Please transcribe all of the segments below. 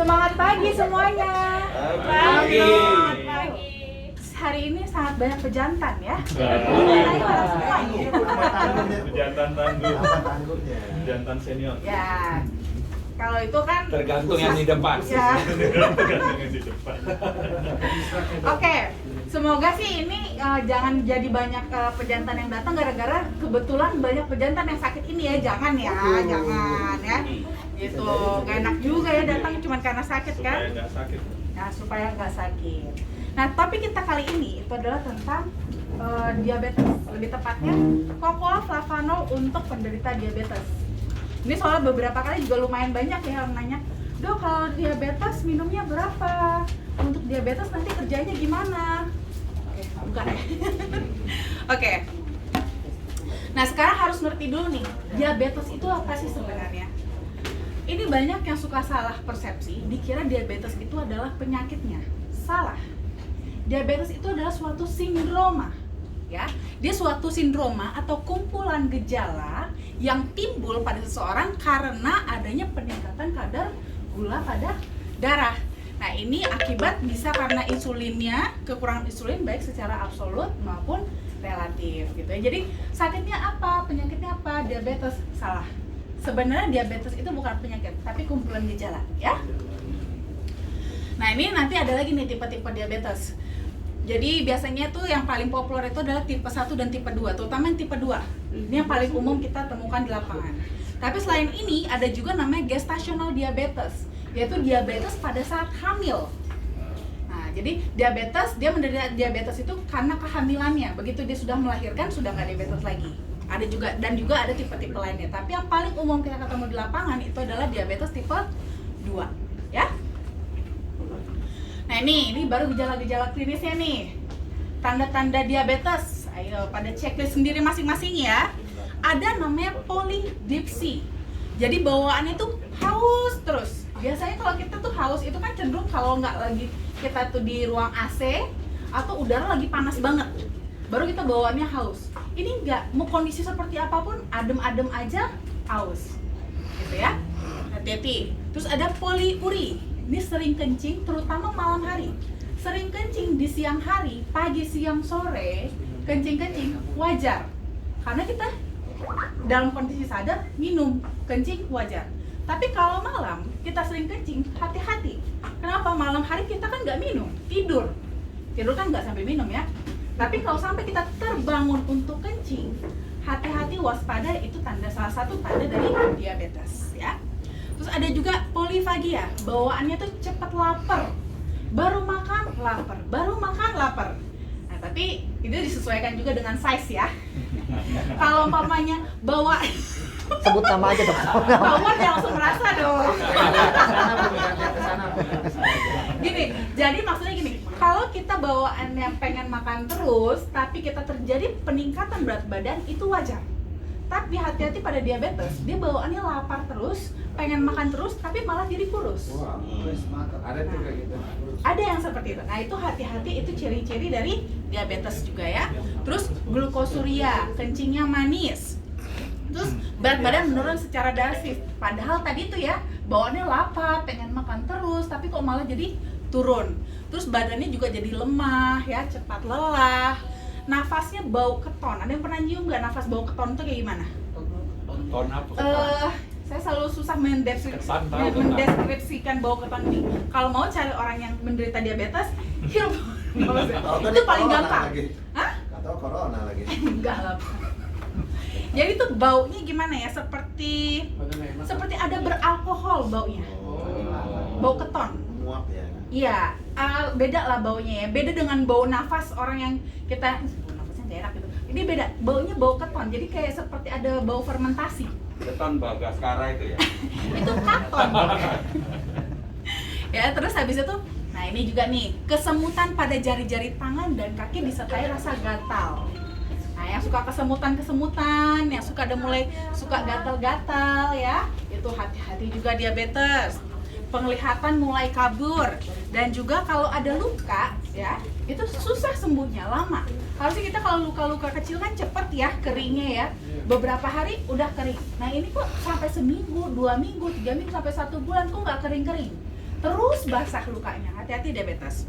Semangat pagi semuanya. Pagi. Selamat pagi. Hari ini sangat banyak pejantan ya. Ayo orang semuanya. Pejantan tangguh. Pejantan senior. Ya. Kalau itu kan Tergantung yang di depan. Ya. Tergantung yang di depan. Oke. Semoga sih ini jangan jadi banyak pejantan yang datang gara-gara kebetulan banyak pejantan yang sakit ini ya. Jangan ya, jangan ya. Gitu. Gak enak juga ya datang cuma karena sakit kan? Supaya nggak sakit. Nah, supaya nggak sakit. Nah, topik kita kali ini itu adalah tentang diabetes, lebih tepatnya Cocoa Flavanol untuk penderita diabetes. Ini soalnya beberapa kali juga lumayan banyak ya yang nanya, "Dok, kalau diabetes minumnya berapa? Untuk diabetes nanti kerjanya gimana?" Oke, bukan ya. Oke. Nah, sekarang harus ngerti dulu nih, diabetes itu apa sih sebenarnya? Ini banyak yang suka salah persepsi, dikira diabetes itu adalah penyakitnya. Salah. Diabetes itu adalah suatu sindroma, ya. Dia suatu sindroma atau kumpulan gejala yang timbul pada seseorang karena adanya peningkatan kadar gula pada darah. Nah, ini akibat bisa karena insulinnya, kekurangan insulin baik secara absolut maupun relatif gitu ya. Jadi, sakitnya apa? Penyakitnya apa? Diabetes. Salah. Sebenarnya diabetes itu bukan penyakit, tapi kumpulan gejala, ya. Nah, ini nanti ada lagi nih tipe-tipe diabetes. Jadi biasanya tuh yang paling populer itu adalah tipe 1 dan tipe 2, terutama yang tipe 2. Ini yang paling umum kita temukan di lapangan. Tapi selain ini ada juga namanya gestational diabetes, yaitu diabetes pada saat hamil. Nah, jadi diabetes, dia menderita diabetes itu karena kehamilannya. Begitu dia sudah melahirkan, sudah nggak diabetes lagi. Ada juga, dan juga ada tipe-tipe lainnya. Tapi yang paling umum kita ketemu di lapangan itu adalah diabetes tipe 2, ya. Nah, ini baru gejala-gejala klinisnya nih. Tanda-tanda diabetes. Ayo pada checklist sendiri masing-masing ya. Ada namanya polydipsia. Jadi bawaannya tuh haus terus. Biasanya kalau kita tuh haus itu kan cenderung kalau nggak lagi kita tuh di ruang AC atau udara lagi panas banget, baru kita bawaannya haus. Ini nggak, mau kondisi seperti apapun, adem-adem aja haus, gitu ya. Hati-hati. Terus ada poliuri. Ini sering kencing, terutama malam hari. Sering kencing di siang hari, pagi, siang, sore, kencing-kencing wajar. Karena kita dalam kondisi sadar minum, kencing wajar. Tapi kalau malam kita sering kencing, hati-hati. Kenapa? Malam hari kita kan nggak minum, tidur. Tidur kan nggak sampai minum ya. Tapi kalau sampai kita terbangun untuk kencing, hati-hati, waspada, itu salah satu tanda dari diabetes ya. Terus ada juga polifagia, bawaannya tuh cepat lapar, baru makan lapar, baru makan lapar. Nah, tapi itu disesuaikan juga dengan size ya. Kalau umpamanya bawa Sebut nama aja dong. bawaan ya langsung merasa dong. Gini, jadi maksudnya gini, kalau kita bawaan yang pengen makan terus, tapi kita terjadi peningkatan berat badan, itu wajar. Tapi hati-hati pada diabetes, dia bawaannya lapar terus, pengen makan terus, tapi malah jadi kurus. Ada tuh kayak gitu. Ada yang seperti itu. Nah, itu hati-hati, itu ciri-ciri dari diabetes juga ya. Terus glukosuria, kencingnya manis. Terus berat badan menurun secara drastis. Padahal tadi tuh ya, bawaannya lapar, pengen makan terus, tapi kok malah jadi turun. Terus badannya juga jadi lemah ya, cepat lelah. Nafasnya bau keton. Ada yang pernah nyium nggak nafas bau keton itu kayak gimana? Ton apa? Saya selalu susah mendeskripsikan bau keton ini. Kalau mau cari orang yang menderita diabetes, hirup. Itu paling gampang. Hah? Atau corona lagi. Enggak lah. Jadi tuh baunya gimana ya? Seperti ada beralkohol baunya. Bau keton. Muap ya. Iya, beda lah baunya ya. Beda dengan bau nafas orang yang kita nafasnya gak enak gitu. Ini beda, baunya bau keton. Jadi kayak seperti ada bau fermentasi. Keton Bagaskara itu ya. Itu katon. Ya, terus habis itu, nah ini juga nih, kesemutan pada jari-jari tangan dan kaki disertai rasa gatal. Nah, yang suka kesemutan, yang suka mulai gatal-gatal ya, itu hati-hati juga diabetes. Penglihatan mulai kabur, dan juga kalau ada luka ya, itu susah sembuhnya, lama. Harusnya kita kalau luka-luka kecil kan cepet ya keringnya ya, beberapa hari udah kering. Nah, ini kok sampai seminggu, 2 minggu, 3 minggu, sampai 1 bulan kok nggak kering-kering. terus basah lukanya, hati-hati diabetes.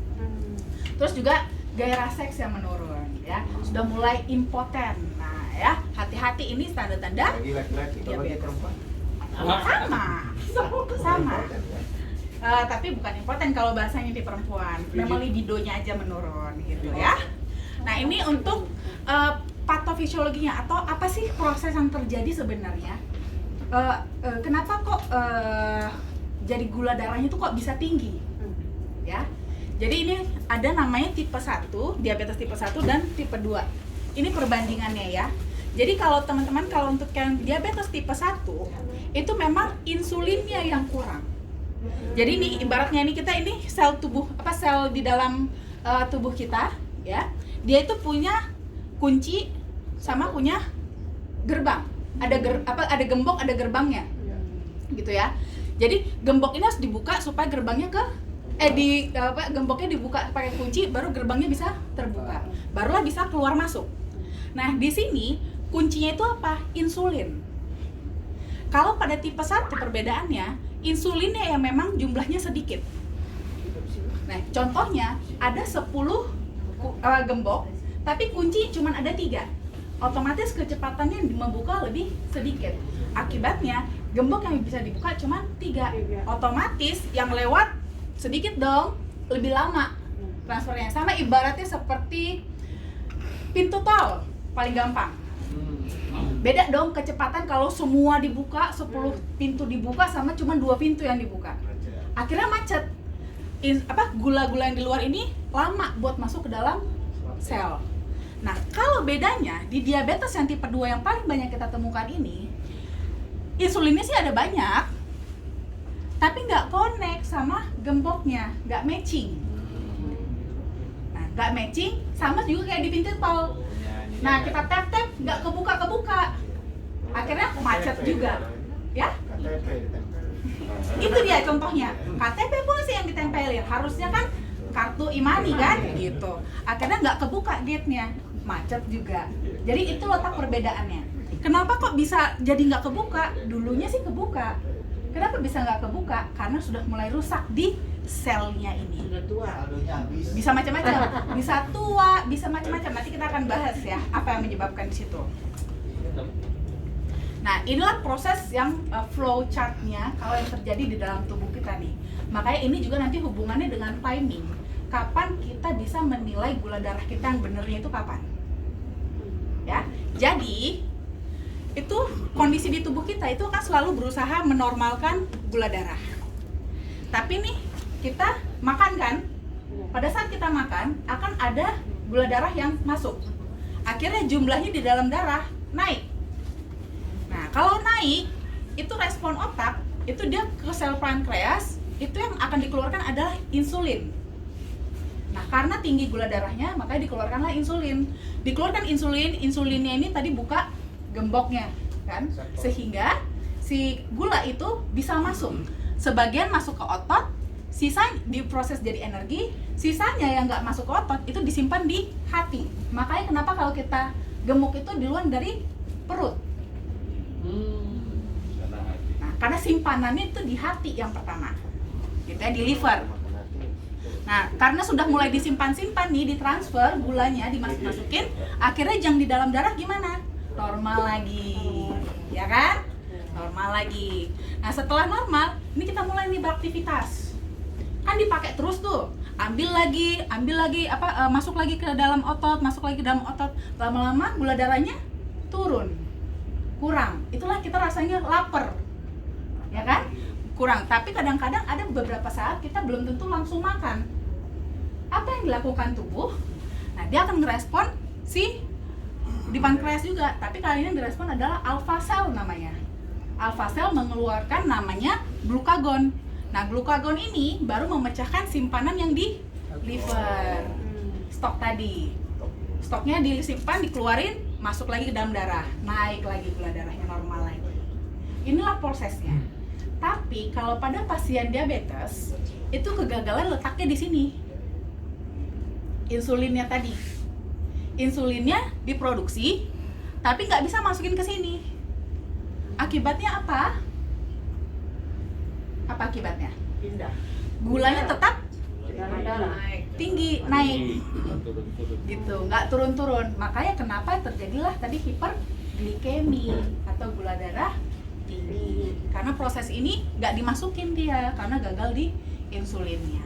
Terus juga gairah seks yang menurun, ya, sudah mulai impoten. Nah, ya, hati-hati, ini tanda-tanda Bagi laki-laki, kalau bagi diabetes. perempuan. Sama. Impoten, ya. Tapi bukan impoten kalau bahasanya di perempuan, memang libidonya aja menurun gitu ya. Nah, ini untuk patofisiologinya atau apa sih proses yang terjadi sebenarnya? Kenapa kok jadi gula darahnya tuh kok bisa tinggi? Ya. Jadi ini ada namanya tipe 1, diabetes tipe 1 dan tipe 2. Ini perbandingannya ya. Jadi kalau teman-teman kalau untuk yang diabetes tipe 1 itu memang insulinnya yang kurang. Jadi ini ibaratnya kita ini sel tubuh sel di dalam tubuh kita ya. Dia itu punya kunci sama punya gerbang. Ada gembok, ada gerbangnya. Gitu ya. Jadi gembok ini harus dibuka supaya gerbangnya gemboknya dibuka pakai kunci, baru gerbangnya bisa terbuka. Barulah bisa keluar masuk. Nah, di sini kuncinya itu apa? Insulin. Kalau pada tipe 1 perbedaannya, insulinnya yang memang jumlahnya sedikit. Nah, contohnya ada 10 gembok, tapi kunci cuma ada 3. Otomatis kecepatannya membuka lebih sedikit. Akibatnya, gembok yang bisa dibuka cuma 3. Otomatis yang lewat sedikit dong, lebih lama transfernya. Sama ibaratnya seperti pintu tol, paling gampang. Beda dong kecepatan kalau semua dibuka, 10 pintu dibuka sama cuma 2 pintu yang dibuka. Akhirnya macet. Gula-gula yang di luar ini lama buat masuk ke dalam sel. Nah, kalau bedanya di diabetes yang tipe 2 yang paling banyak kita temukan ini, insulinnya sih ada banyak, tapi nggak connect sama gemboknya, nggak matching. Nah, nggak matching sama juga kayak di pintu tol. Nah, kita tap-tap nggak kebuka. Akhirnya macet juga, ya? KTP ditempel. Itu dia contohnya. KTP pun sih yang ditempelin. Harusnya kan kartu e-money kan, gitu. Akhirnya nggak kebuka gate-nya, macet juga. Jadi itu letak perbedaannya. Kenapa kok bisa jadi nggak kebuka? Dulunya sih kebuka. Kenapa bisa nggak kebuka? Karena sudah mulai rusak di selnya ini. Sudah tua. Saldonya habis. Bisa macam-macam, bisa tua, bisa macam-macam. Nanti kita akan bahas ya apa yang menyebabkan di situ. Nah, inilah proses yang flow chart-nya kalau yang terjadi di dalam tubuh kita nih. Makanya ini juga nanti hubungannya dengan timing. Kapan kita bisa menilai gula darah kita yang benernya itu kapan? Ya, jadi itu kondisi di tubuh kita itu kan selalu berusaha menormalkan gula darah. Tapi nih kita makan kan, pada saat kita makan akan ada gula darah yang masuk. Akhirnya jumlahnya di dalam darah naik. Nah, kalau naik itu respon otak itu dia ke sel pankreas, itu yang akan dikeluarkan adalah insulin. Nah, karena tinggi gula darahnya makanya dikeluarkanlah insulin. Dikeluarkan insulinnya ini tadi buka gemboknya kan, sehingga si gula itu bisa masuk. Sebagian masuk ke otot, sisa diproses jadi energi, sisanya yang nggak masuk ke otot itu disimpan di hati. Makanya kenapa kalau kita gemuk itu di luar dari perut. Nah, karena simpanannya itu di hati yang pertama, gitu ya, di liver. Nah, karena sudah mulai disimpan-simpan nih, ditransfer gulanya, dimasukin, akhirnya jang di dalam darah gimana? Normal lagi, ya kan? Normal lagi. Nah, setelah normal, ini kita mulai nih beraktivitas. Kan dipakai terus tuh, ambil lagi, masuk lagi ke dalam otot, lama-lama gula darahnya turun, kurang. Itulah kita rasanya lapar, ya kan? Kurang. Tapi kadang-kadang ada beberapa saat kita belum tentu langsung makan. Apa yang dilakukan tubuh? Nah, dia akan merespon di pankreas juga, tapi kali ini yang direspon adalah alpha cell namanya. Alpha cell mengeluarkan namanya glukagon. Nah, glukagon ini baru memecahkan simpanan yang di liver. Stok tadi. Stoknya disimpan, dikeluarin, masuk lagi ke dalam darah, naik lagi gula darahnya normal lagi. Inilah prosesnya. Tapi kalau pada pasien diabetes, itu kegagalan letaknya di sini. Insulinnya tadi. Insulinnya diproduksi, tapi nggak bisa masukin ke sini. Akibatnya apa? Apa akibatnya? Pindah. gulanya tetap tinggi, naik Turun-turun. gitu, nggak turun-turun. Makanya kenapa terjadilah tadi hiperglikemi atau gula darah tinggi, karena proses ini nggak dimasukin dia karena gagal di insulinnya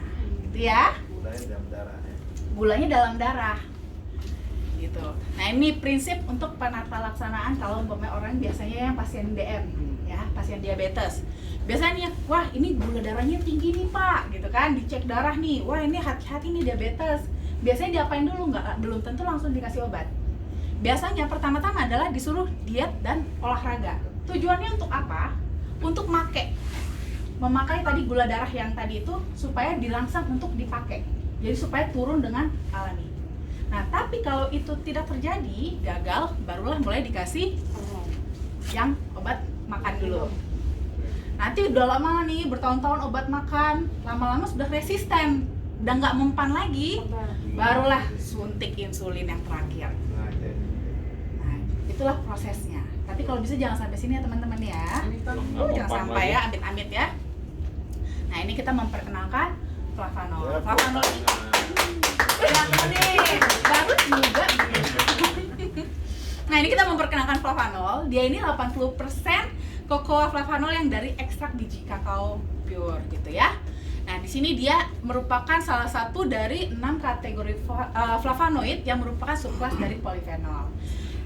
gitu ya, Gulanya dalam darah ya. gulanya dalam darah gitu. Nah ini prinsip untuk penata laksanaan kalau umpamanya orang biasanya yang pasien DM ya, pasien diabetes. Biasanya, wah ini gula darahnya tinggi nih Pak, gitu kan, dicek darah nih, wah ini hati-hati nih diabetes. Biasanya diapain dulu? Belum tentu langsung dikasih obat. Biasanya pertama-tama adalah disuruh diet dan olahraga. Tujuannya untuk apa? Untuk memakai tadi gula darah yang tadi itu supaya dirangsang untuk dipakai. Jadi supaya turun dengan alami. Nah, tapi kalau itu tidak terjadi, gagal, barulah mulai dikasih yang obat makan dulu. Nanti udah lama nih, bertahun-tahun obat makan, lama-lama sudah resisten, udah nggak mempan lagi, barulah suntik insulin yang terakhir. Nah, jadi. Nah, itulah prosesnya. Tapi kalau bisa jangan sampai sini ya teman-teman ya. Nggak Jangan mempan sampai lagi. ya, amit-amit ya. Nah, ini kita memperkenalkan flavanol. Ya, Flavanol ini enak nih, baru juga. Nah, ini kita memperkenalkan flavanol. Dia ini 80% cocoa flavanol yang dari ekstrak biji kakao pure gitu ya. Nah, di sini dia merupakan salah satu dari 6 kategori flavonoid yang merupakan subkelas dari polifenol.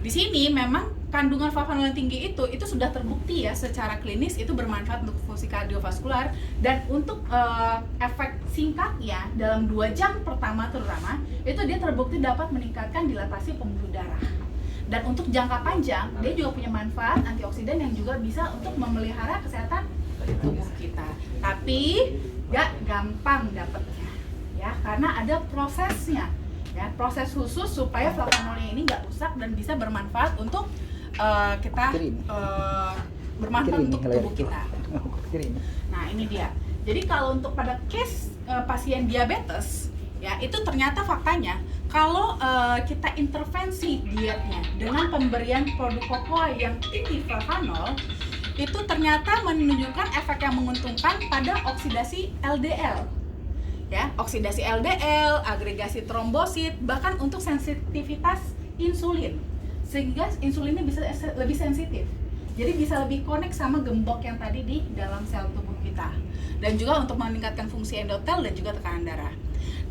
Di sini memang kandungan flavanol yang tinggi itu sudah terbukti ya secara klinis itu bermanfaat untuk fungsi kardiovaskular, dan untuk efek singkatnya dalam 2 jam pertama terutama itu dia terbukti dapat meningkatkan dilatasi pembuluh darah. Dan untuk jangka panjang dia juga punya manfaat antioksidan yang juga bisa untuk memelihara kesehatan tubuh kita. Tapi gak gampang dapatnya ya, karena ada prosesnya ya, proses khusus supaya flavanolnya ini nggak rusak dan bisa bermanfaat untuk kita bermanfaat untuk tubuh kita. Nah ini dia. Jadi kalau untuk pada case pasien diabetes ya, itu ternyata faktanya kalau kita intervensi dietnya dengan pemberian produk cocoa yang tinggi flavanol, itu ternyata menunjukkan efek yang menguntungkan pada oksidasi LDL. Ya, oksidasi LDL, agregasi trombosit, bahkan untuk sensitivitas insulin, sehingga insulinnya bisa lebih sensitif. Jadi bisa lebih connect sama gembok yang tadi di dalam sel tubuh kita, dan juga untuk meningkatkan fungsi endotel dan juga tekanan darah.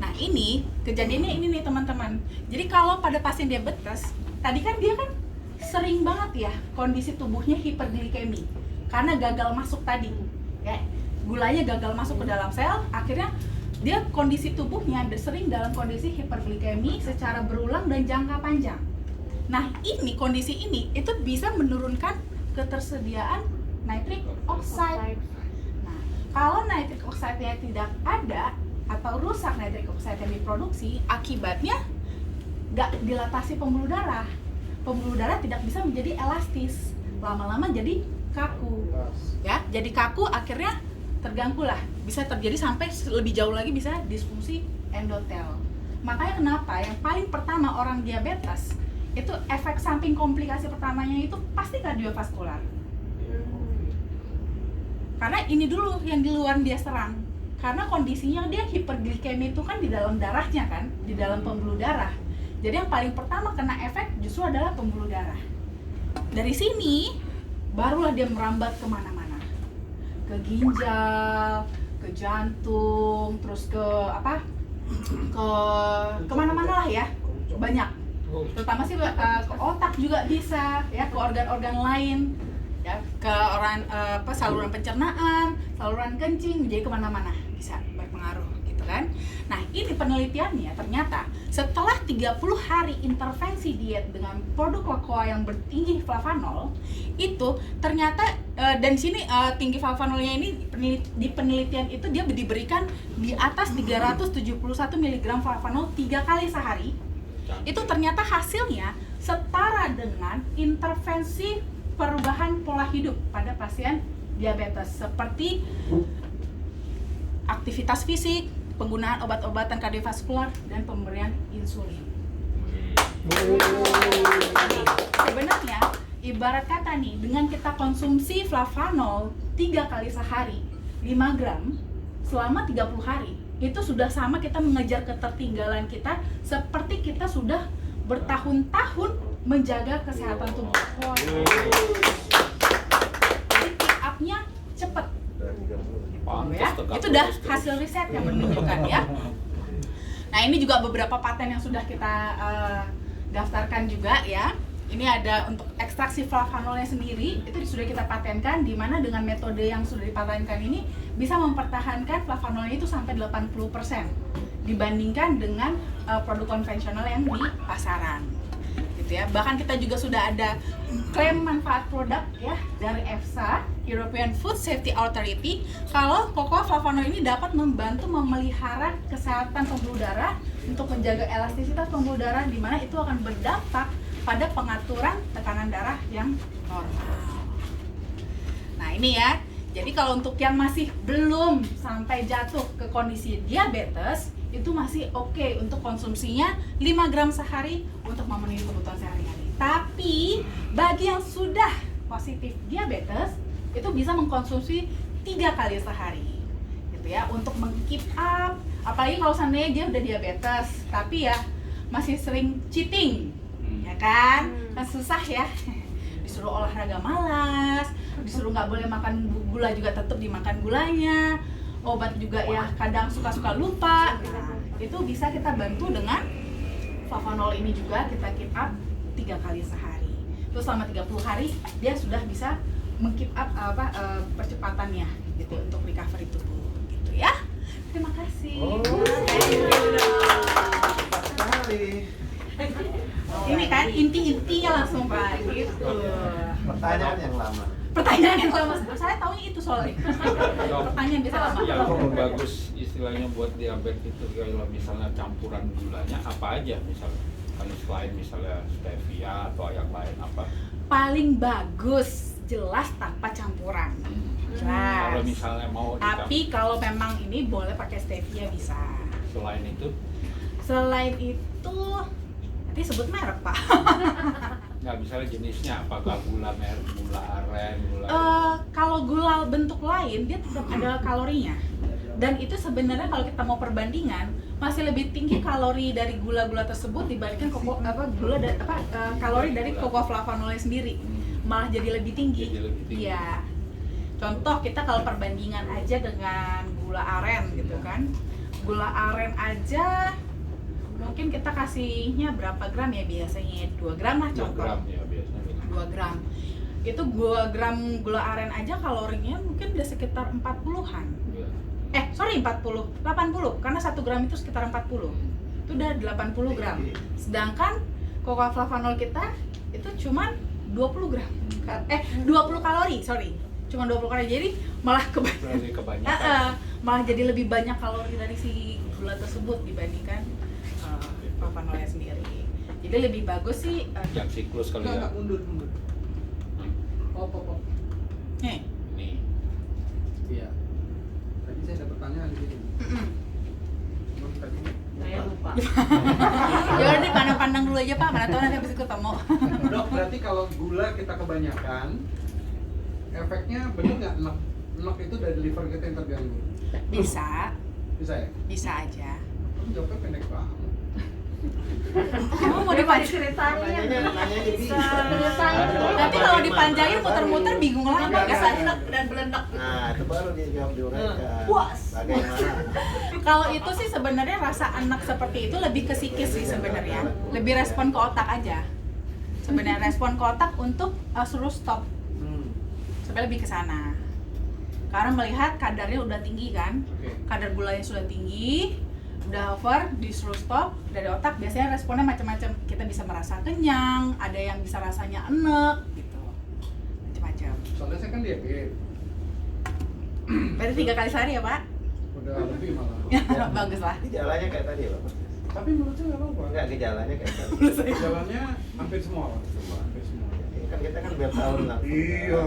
Nah ini kejadiannya ini nih teman-teman. Jadi kalau pada pasien diabetes, tadi kan dia kan sering banget ya kondisi tubuhnya hiperglikemi karena gagal masuk tadi, ya gulanya gagal masuk ke dalam sel, akhirnya dia kondisi tubuhnya sering dalam kondisi hiperglikemi secara berulang dan jangka panjang. Nah ini kondisi ini itu bisa menurunkan ketersediaan nitric oxide. Nah kalau nitric oxide-nya tidak ada atau rusak nitric oxide yang diproduksi, akibatnya nggak dilatasi pembuluh darah. Pembuluh darah tidak bisa menjadi elastis, lama-lama jadi kaku. Ya, jadi kaku akhirnya terganggu lah, bisa terjadi sampai lebih jauh lagi bisa disfungsi endotel. Makanya kenapa yang paling pertama orang diabetes itu efek samping komplikasi pertamanya itu pasti kardiovaskular. Karena ini dulu yang di luar dia serang. Karena kondisinya dia hiperglikemi itu kan di dalam darahnya kan, di dalam pembuluh darah. Jadi yang paling pertama kena efek justru adalah pembuluh darah. Dari sini barulah dia merambat kemana-mana, ke ginjal, ke jantung, terus ke apa, ke kemana-mana lah ya, banyak. Terutama sih ke otak juga bisa, ya ke organ-organ lain, ya ke saluran pencernaan, saluran kencing, jadi kemana-mana bisa berpengaruh gitu kan. Nah ini penelitiannya ternyata setelah 30 hari intervensi diet dengan produk cocoa yang bertinggi flavanol, itu ternyata dan sini tinggi flavanolnya ini di penelitian itu dia diberikan di atas 371 mg flavanol 3 kali sehari. Itu ternyata hasilnya setara dengan intervensi perubahan pola hidup pada pasien diabetes seperti aktivitas fisik, penggunaan obat-obatan kardiovaskular, dan pemberian insulin. Sebenarnya ibarat kata nih, dengan kita konsumsi flavanol 3 kali sehari 5 gram selama 30 hari. Itu sudah sama kita mengejar ketertinggalan kita seperti kita sudah bertahun-tahun menjaga kesehatan tubuh. Jadi pick up-nya cepet. Ya, itu udah hasil riset yang menunjukkan ya. Nah, ini juga beberapa paten yang sudah kita daftarkan juga ya. Ini ada untuk ekstraksi flavanolnya sendiri, itu sudah kita patenkan, di mana dengan metode yang sudah dipatenkan ini bisa mempertahankan flavanolnya itu sampai 80% dibandingkan dengan produk konvensional yang di pasaran. Gitu ya. Bahkan kita juga sudah ada klaim manfaat produk ya dari EFSA, European Food Safety Authority, kalau cocoa flavanol ini dapat membantu memelihara kesehatan pembuluh darah untuk menjaga elastisitas pembuluh darah, di mana itu akan berdampak pada pengaturan tekanan darah yang normal. Nah ini ya, jadi kalau untuk yang masih belum sampai jatuh ke kondisi diabetes, itu masih oke untuk konsumsinya 5 gram sehari untuk memenuhi kebutuhan sehari-hari. Tapi bagi yang sudah positif diabetes, itu bisa mengkonsumsi 3 kali sehari gitu ya, untuk meng-keep up. Apalagi kalau seandainya dia udah diabetes, tapi ya masih sering cheating, ya kan? Kan susah ya, disuruh olahraga malas, disuruh nggak boleh makan gula juga tetap dimakan gulanya, obat juga ya kadang suka-suka lupa. Nah, itu bisa kita bantu dengan flavanol ini juga, kita keep up 3 kali sehari. Terus selama 30 hari dia sudah bisa meng-keep up percepatannya gitu untuk recovery tubuh gitu ya. Terima kasih. Sekali. Ini kan inti-intinya langsung Pak gitu. Pertanyaan yang lama. Pertanyaan yang lama, saya taunya itu soalnya. Pertanyaan bisa lama. Yang bagus istilahnya buat diabetes itu kalau misalnya campuran gulanya apa aja misalnya, kalau selain misalnya stevia atau yang lain apa? Paling bagus jelas tanpa campuran. Jelas. Kalau misalnya mau Tapi kalau memang ini boleh pakai stevia bisa. selain itu Selain itu nanti sebut merek Pak. nggak, misalnya jenisnya apakah gula merah, gula aren, gula Kalau gula bentuk lain dia tetap ada kalorinya. Dan itu sebenarnya kalau kita mau perbandingan masih lebih tinggi kalori dari gula-gula tersebut dibandingkan kalori dari cocoa flavanolnya sendiri. Malah jadi lebih tinggi. Jadi lebih tinggi. Iya. Contoh kita kalau perbandingan aja dengan gula aren gitu kan. Gula aren aja mungkin kita kasihnya berapa gram ya biasanya? 2 gram lah 2 contoh. gram ya biasanya. 2 gram. Itu 2 gram gula aren aja kalorinya mungkin udah sekitar 40-an. Iya. 80, karena 1 gram itu sekitar 40. Itu udah 80 gram. Sedangkan cocoa flavanol kita itu cuman 20 gram. 20 kalori, sorry. Cuma 20 kalori. Jadi malah Kebanyakan. malah jadi lebih banyak kalori dari si gula tersebut dibandingkan flavanolnya sendiri. Jadi lebih bagus sih Yang siklus kali ya. mundur. nih. Nih. Iya. Tadi saya ada pertanyaan di sini. Cuman tadi Saya lupa. Ya udah deh, pandang-pandang dulu aja Pak, mana tahu nanti habis ketemu. Dok, berarti kalau gula kita kebanyakan, efeknya bener nggak enak? Enak itu dari liver kita yang terganggu. Bisa, Bisa ya? bisa aja. Kamu jawabnya pendek banget. Kamu mau dipanjangin? Ceritanya Nanya bisa. Nanti kalau dipanjangin muter-muter bingung lagi. Bisa enak dan belenak. Nah, itu baru dijawab di mereka. Puas. Bagaimana? Kalau itu sih sebenarnya rasa anak seperti itu lebih ke psikis sih sebenarnya. Lebih respon ke otak aja. Sebenarnya respon ke otak untuk suruh stop. Sebenarnya lebih ke sana. Karena melihat kadarnya udah tinggi kan. Oke. Kadar gulanya sudah tinggi, udah over, disuruh stop dari otak. Biasanya responnya macam-macam. Kita bisa merasa kenyang, ada yang bisa rasanya enek gitu. Macam-macam. Soalnya saya kan diabetes. Berarti 3 kali sehari ya Pak? Udah lebih malah. Bagus lah. Gejalanya kayak tadi ya, Pak? Tapi menurut saya nggak apa-apa. Enggak, gejalanya kayak tadi. Jalannya hampir semua. Pak. Semua. Hampir semua. Ini kan kita kan biar tahu langsung. Iya.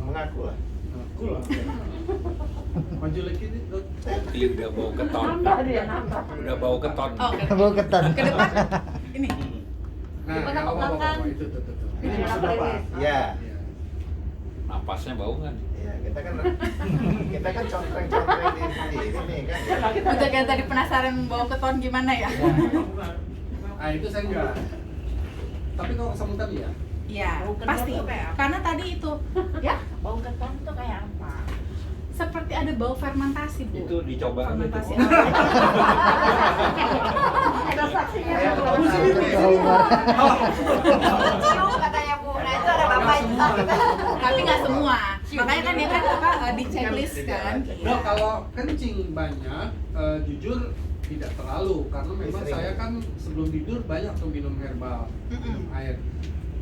Mengaku lah. Aku lah. Maju lagi nih, Dok. Ih, udah bau keton. Nambah dia nambah. Udah bau keton. Oh, Bau ketan. ke depan ini. Nah, Depan yang apa apa-apa, belakang? itu. Ini Iya, sudah Pak. Pak. Iya. Iya. napasnya bau nggak? Ya, kita kan contreng-contreng di ini kan. Untuk yang tadi penasaran bawa keton gimana ya? Nah itu saya enggak. Tapi kalau kesemutan ya. Iya, Bau keton pasti. tuh kayak apa? Karena tadi itu, ya Bau keton tuh kayak apa? seperti ada bau fermentasi, Bu. Itu dicoba aja Fermentasi. tuh. Ada saksinya. Kayak Bu. kalau Cium katanya Bu. Nah itu ada bapak itu sakit. Tapi nggak semua. Makanya kan dia kan di checklist kan. Nah, kalau kencing banyak, jujur tidak terlalu karena memang Sering. saya kan sebelum tidur banyak tuh minum herbal, minum air.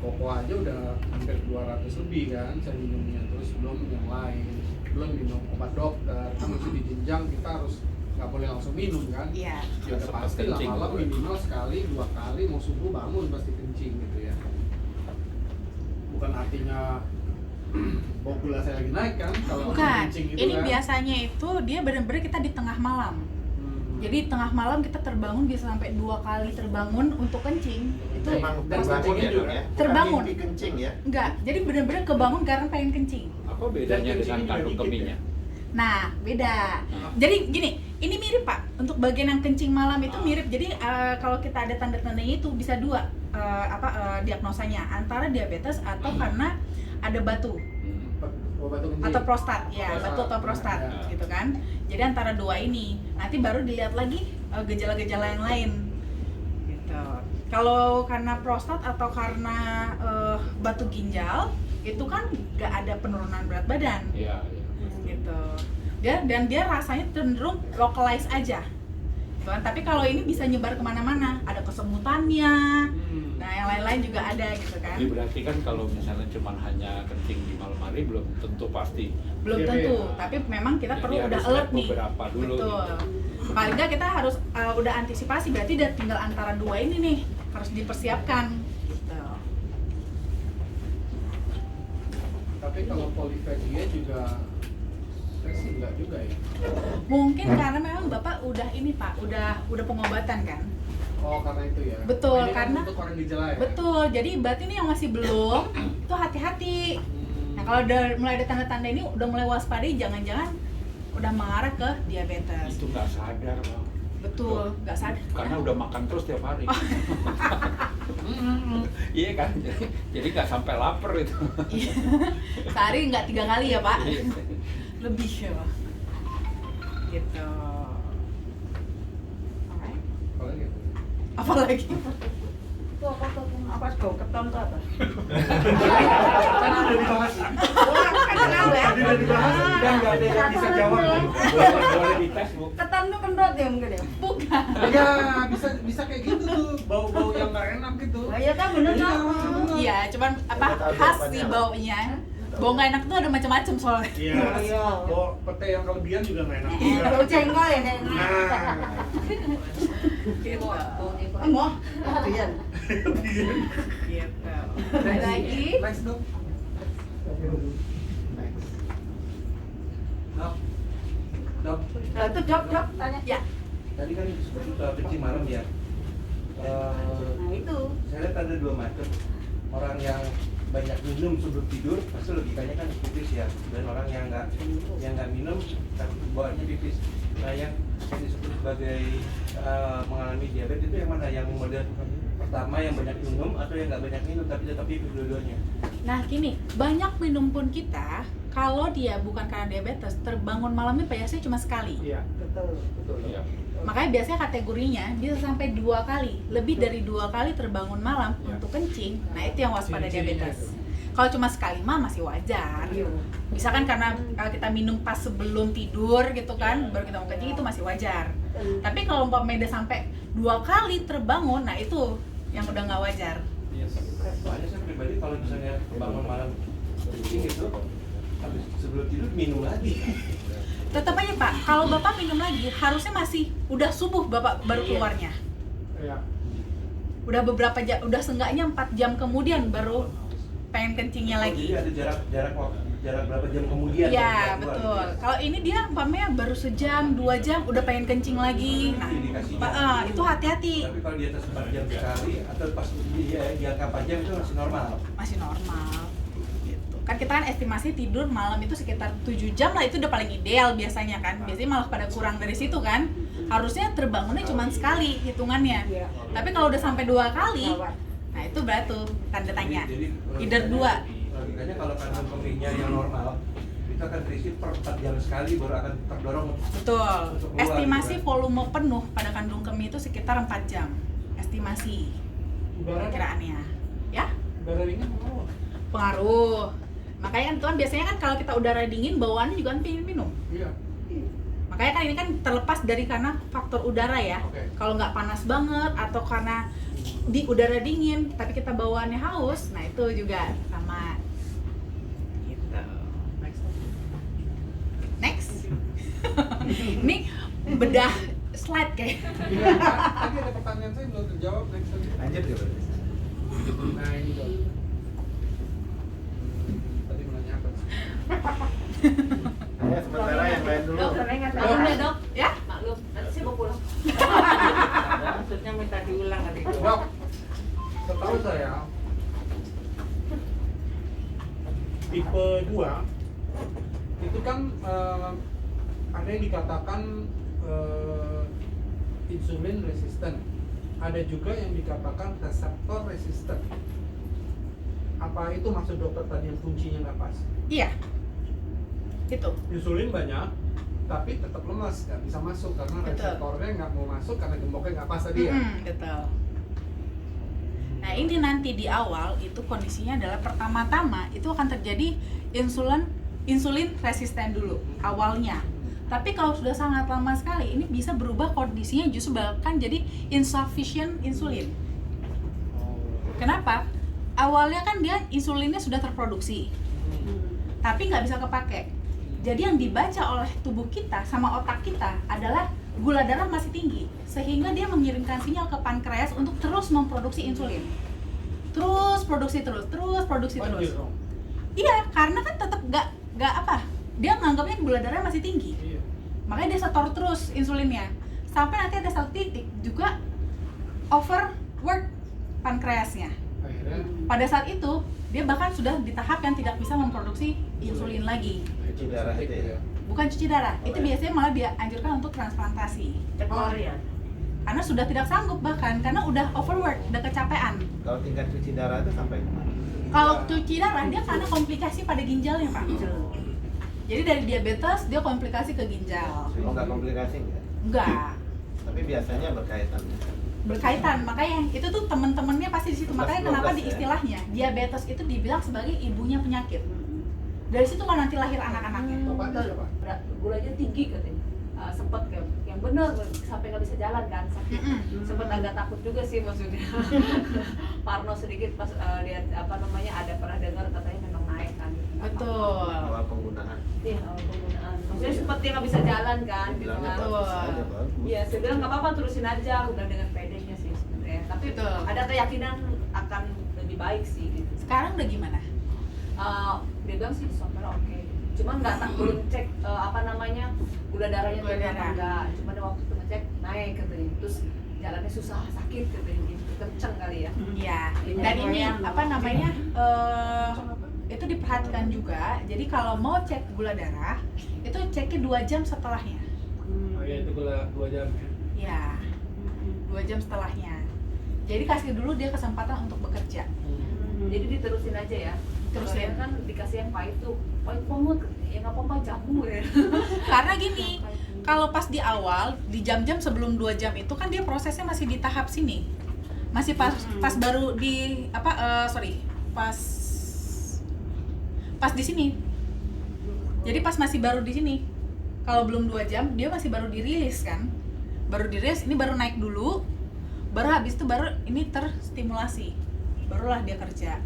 Koko aja udah hampir 200 lebih kan saya minumnya, terus belum yang lain, belum minum obat dokter, kan mesti dijinjang, kita harus nggak boleh langsung minum kan. Iya. Ya udah Sempat pasti lah kencing. malam minimal sekali, 2 kali, mau subuh bangun pasti kencing gitu ya. Bukan artinya bau gula saya lagi naik kan kalau Bukan. kencing gitu Ini kan. biasanya itu dia benar-benar kita di tengah malam. Jadi tengah malam kita terbangun bisa sampai 2 kali terbangun untuk kencing. Itu memang dan terbangun kencingnya ya, juga. Dok, ya? Bukan Terbangun. mimpi kencing ya. enggak. Jadi benar-benar kebangun karena pengen kencing. Apa bedanya Dan dengan kencingnya kandung dikit kemihnya? Nah, beda. Nah. Jadi gini, ini mirip Pak. Untuk bagian yang kencing malam itu mirip. Jadi kalau kita ada tanda-tandanya itu bisa 2 diagnosanya, antara diabetes atau karena ada batu Obat kencing. atau prostat. Ya, Prostat. batu atau prostat Ya. gitu kan. Jadi antara 2 ini. Nanti baru dilihat lagi gejala-gejala yang lain. Gitu. Kalau karena prostat atau karena batu ginjal itu kan nggak ada penurunan berat badan. Iya, iya. Gitu. Dan dia rasanya cenderung localize aja, gitu kan. Tapi kalau ini bisa nyebar kemana-mana, ada kesemutannya, nah yang lain-lain juga ada gitu kan. Jadi berarti kan kalau misalnya cuma hanya kencing di malam hari belum tentu pasti. Belum Iya, tentu, iya. tapi memang kita Jadi perlu harus udah lihat alert nih. beberapa dulu Betul. gitu. Paling nggak kita harus udah antisipasi, berarti udah tinggal antara 2 ini nih harus dipersiapkan. Gitu. Tapi kalau polifagia juga saya sih enggak juga ya. Mungkin karena memang Bapak udah ini Pak, udah pengobatan kan. Oh karena itu ya. Betul, Ini kan karena- untuk orang gejala ya. Betul, jadi berarti ini yang masih belum, itu hati-hati. Nah kalau udah mulai ada tanda-tanda ini udah mulai waspadai, jangan-jangan udah mengarah ke diabetes. Itu nggak sadar, Bang. Betul, nggak sadar. Karena udah makan terus tiap hari. Iya kan, jadi nggak sampai lapar itu. Iya. Sehari nggak 3 kali ya Pak? Iya. Lebih ya Pak. Gitu. Alright. Kalau gitu. Apalagi? Itu apa tuh? Apa sih bau keton tuh apa? Kan udah dibahas. Kan tahu ya. Tadi udah dibahas. Dan nggak ada yang bisa jawab. Boleh dites, Bu. Keton tuh kendot ya mungkin ya. Bukan. Ya bisa kayak gitu tuh, bau-bau yang nggak enak gitu. Oh iya kan bener Iya, kan? bener. Iya, cuman apa Udah tahu khas jawabannya sih apa? baunya. Bau nggak enak tuh ada macam-macam soalnya. Iya. Iya. Bau pete yang kelebihan juga nggak enak juga. Bau jengkol ya nih. Nah, Gitu. Emoh. Dian. Gitu. Lagi. Next dok. Next. Dok. Dok. Nah itu dok tanya. Ya. Tadi kan disebut kencing malam ya. Nah itu. Saya lihat ada 2 macam. Orang yang banyak minum sebelum tidur pasti logikanya kan pipis ya. Dan orang yang nggak minum tapi bawaannya pipis. Nah yang disebut sebagai mengalami diabetes itu yang mana? Yang model pertama yang banyak minum atau yang nggak banyak minum tapi tetap pipis dua-duanya? Nah gini, banyak minum pun kita kalau dia bukan karena diabetes, terbangun malamnya biasanya cuma sekali. Iya. Betul. Betul. Iya. Makanya biasanya kategorinya bisa sampai 2 kali, lebih dari 2 kali terbangun malam Ya. untuk kencing. Nah itu yang waspada Ciri-cirinya diabetes. itu. Kalau cuma sekali mah masih wajar. Iya. Misalkan karena kita minum pas sebelum tidur gitu kan, baru kita mau kencing itu masih wajar. Tapi kalau umpamanya udah sampai 2 kali terbangun, nah itu yang udah nggak wajar. Soalnya saya pribadi kalau misalnya bangun malam kencing itu habis sebelum tidur minum lagi. Tetap aja Pak, kalau Bapak minum lagi harusnya masih udah subuh Bapak baru keluarnya. Iya. Udah beberapa jam, udah seenggaknya 4 jam kemudian baru pengen kencingnya lagi. Jadi ada jarak berapa jam kemudian? Iya baru keluar betul. gitu ya? Kalau ini dia umpamanya baru sejam, 2 jam udah pengen kencing lagi. Nah, itu hati-hati. Tapi kalau di atas 4 jam sekali atau pas di angka 4 jam itu masih normal. Masih normal. Gitu. kan kita kan estimasi tidur malam itu sekitar 7 jam lah, itu udah paling ideal biasanya kan. Biasanya malah pada kurang dari situ kan. Harusnya terbangunnya cuma sekali hitungannya. Iya. Tapi kalau udah sampai 2 kali, Gawat. nah itu berarti tuh tanda tanya. Jadi Either 2. logikanya kalau kandung kemihnya yang normal itu akan terisi per 4 jam sekali baru akan terdorong. Betul. Untuk keluar, Estimasi gitu volume penuh pada kandung kemih itu sekitar 4 jam. Estimasi Udara, perkiraannya. Ya, udara ringan mau. pengaruh. Makanya kan itu kan biasanya kan kalau kita udara dingin bawaannya juga kan pengen minum. Iya. Makanya kan ini kan terlepas dari karena faktor udara ya. Oke. Kalau nggak panas banget atau karena di udara dingin tapi kita bawaannya haus, nah itu juga sama. Gitu. Next. Ini bedah slide kayak. Iya, tadi ada pertanyaan saya belum terjawab, next tadi. Lanjut ya berarti. Nah ini dong. Tadi mau nanya apa sih? Ya, sementara yang lain dulu. Dok, karena ingat Maklum ya dok, ya? Maklum, nanti saya mau pulang. Maksudnya minta diulang tadi. Dok, setahu saya tipe 2 itu kan ada yang dikatakan insulin resisten, ada juga yang dikatakan reseptor resisten. Apa itu maksud dokter tadi yang kuncinya nggak pas? Iya. Itu. Insulin banyak, tapi tetap lemas, nggak bisa masuk karena Betul. reseptornya nggak mau masuk karena gemboknya nggak pas tadi ya. Betul. Nah ini nanti di awal itu kondisinya adalah pertama-tama itu akan terjadi insulin resisten dulu awalnya. Tapi kalau sudah sangat lama sekali ini bisa berubah kondisinya justru bahkan jadi insufficient insulin. Kenapa? Awalnya kan dia insulinnya sudah terproduksi, tapi nggak bisa kepake. Jadi yang dibaca oleh tubuh kita sama otak kita adalah gula darah masih tinggi, sehingga dia mengirimkan sinyal ke pankreas untuk terus memproduksi insulin. Terus produksi terus. Banjir dong. Iya, karena kan tetap nggak apa? Dia menganggapnya gula darah masih tinggi. Iya. Makanya dia setor terus insulinnya. Sampai nanti ada satu titik juga overwork pankreasnya. Akhirnya Pada saat itu, dia bahkan sudah di tahap yang tidak bisa memproduksi insulin lagi. Cuci darah itu ya. Bukan cuci darah, itu biasanya malah dia anjurkan untuk transplantasi. Tekor ya. Karena sudah tidak sanggup bahkan, karena udah overwork, udah kecapean. Kalau tingkat cuci darah itu sampai mana? Kalau cuci darah, dia karena komplikasi pada ginjalnya, Pak. Jadi dari diabetes, dia komplikasi ke ginjal. Oh, nggak komplikasi nggak? Enggak, Tapi biasanya berkaitan. berkaitan. Makanya itu tuh temen-temennya pasti di situ. Makanya 12 kenapa di ya? istilahnya, diabetes itu dibilang sebagai ibunya penyakit. Dari situ kan nanti lahir anak-anaknya. bapaknya siapa? Gulanya tinggi katanya. Sempet kayak yang bener sampai nggak bisa jalan kan sakit. Sempet agak takut juga sih maksudnya. Parno sedikit pas lihat apa namanya ada pernah dengar katanya memang naik kan. Betul. Awal penggunaan. Iya awal penggunaan. Maksudnya sempet dia nggak bisa jalan kan gitu Bilangnya kan. bagus aja, bagus. Iya, saya bilang nggak apa-apa terusin aja, aku bilang dengan pedenya sih sebenarnya. Tapi Betul. ada keyakinan akan lebih baik sih gitu. Sekarang udah gimana? Dia bilang sih sebenarnya oke. Cuma nggak belum cek apa namanya gula darahnya Gula turun apa darah. enggak. Cuma dia waktu itu ngecek naik katanya. Terus jalannya susah sakit katanya gitu. Kenceng kali ya. Iya. Dan ini apa namanya? Itu diperhatikan juga. Jadi kalau mau cek gula darah, itu ceknya 2 jam setelahnya. Oh iya itu gula 2 jam ya. Ya, 2 jam setelahnya. Jadi kasih dulu dia kesempatan untuk bekerja. Jadi diterusin aja ya. Terusin. Soalnya kan dikasih yang pahit tuh, pahit banget. Ya nggak apa-apa jamu ya. Karena gini, kalau pas di awal, di jam-jam sebelum 2 jam itu kan dia prosesnya masih di tahap sini. Masih pas baru di pas di sini. Jadi pas masih baru di sini. Kalau belum 2 jam, dia masih baru dirilis kan. Baru dirilis, ini baru naik dulu. Baru habis itu baru ini terstimulasi. Barulah dia kerja.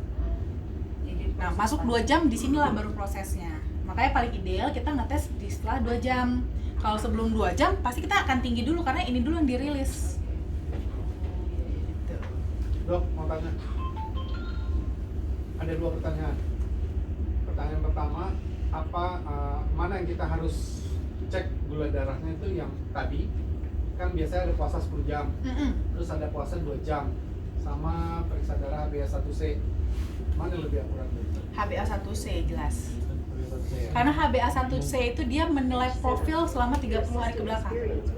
Nah, masuk 2 jam di sinilah baru prosesnya. Makanya paling ideal kita ngetes di setelah 2 jam. Kalau sebelum 2 jam pasti kita akan tinggi dulu karena ini dulu yang dirilis. Gitu. Dok, mau tanya. Ada 2 pertanyaan. Pertanyaan pertama, mana yang kita harus cek gula darahnya itu yang tadi kan biasanya ada puasa 10 jam, terus ada puasa 2 jam, sama periksa darah HbA1c. Mana yang lebih akurat dokter? HbA1c jelas. Ya. Karena HbA1c itu dia menilai profil selama 30 hari ke belakang.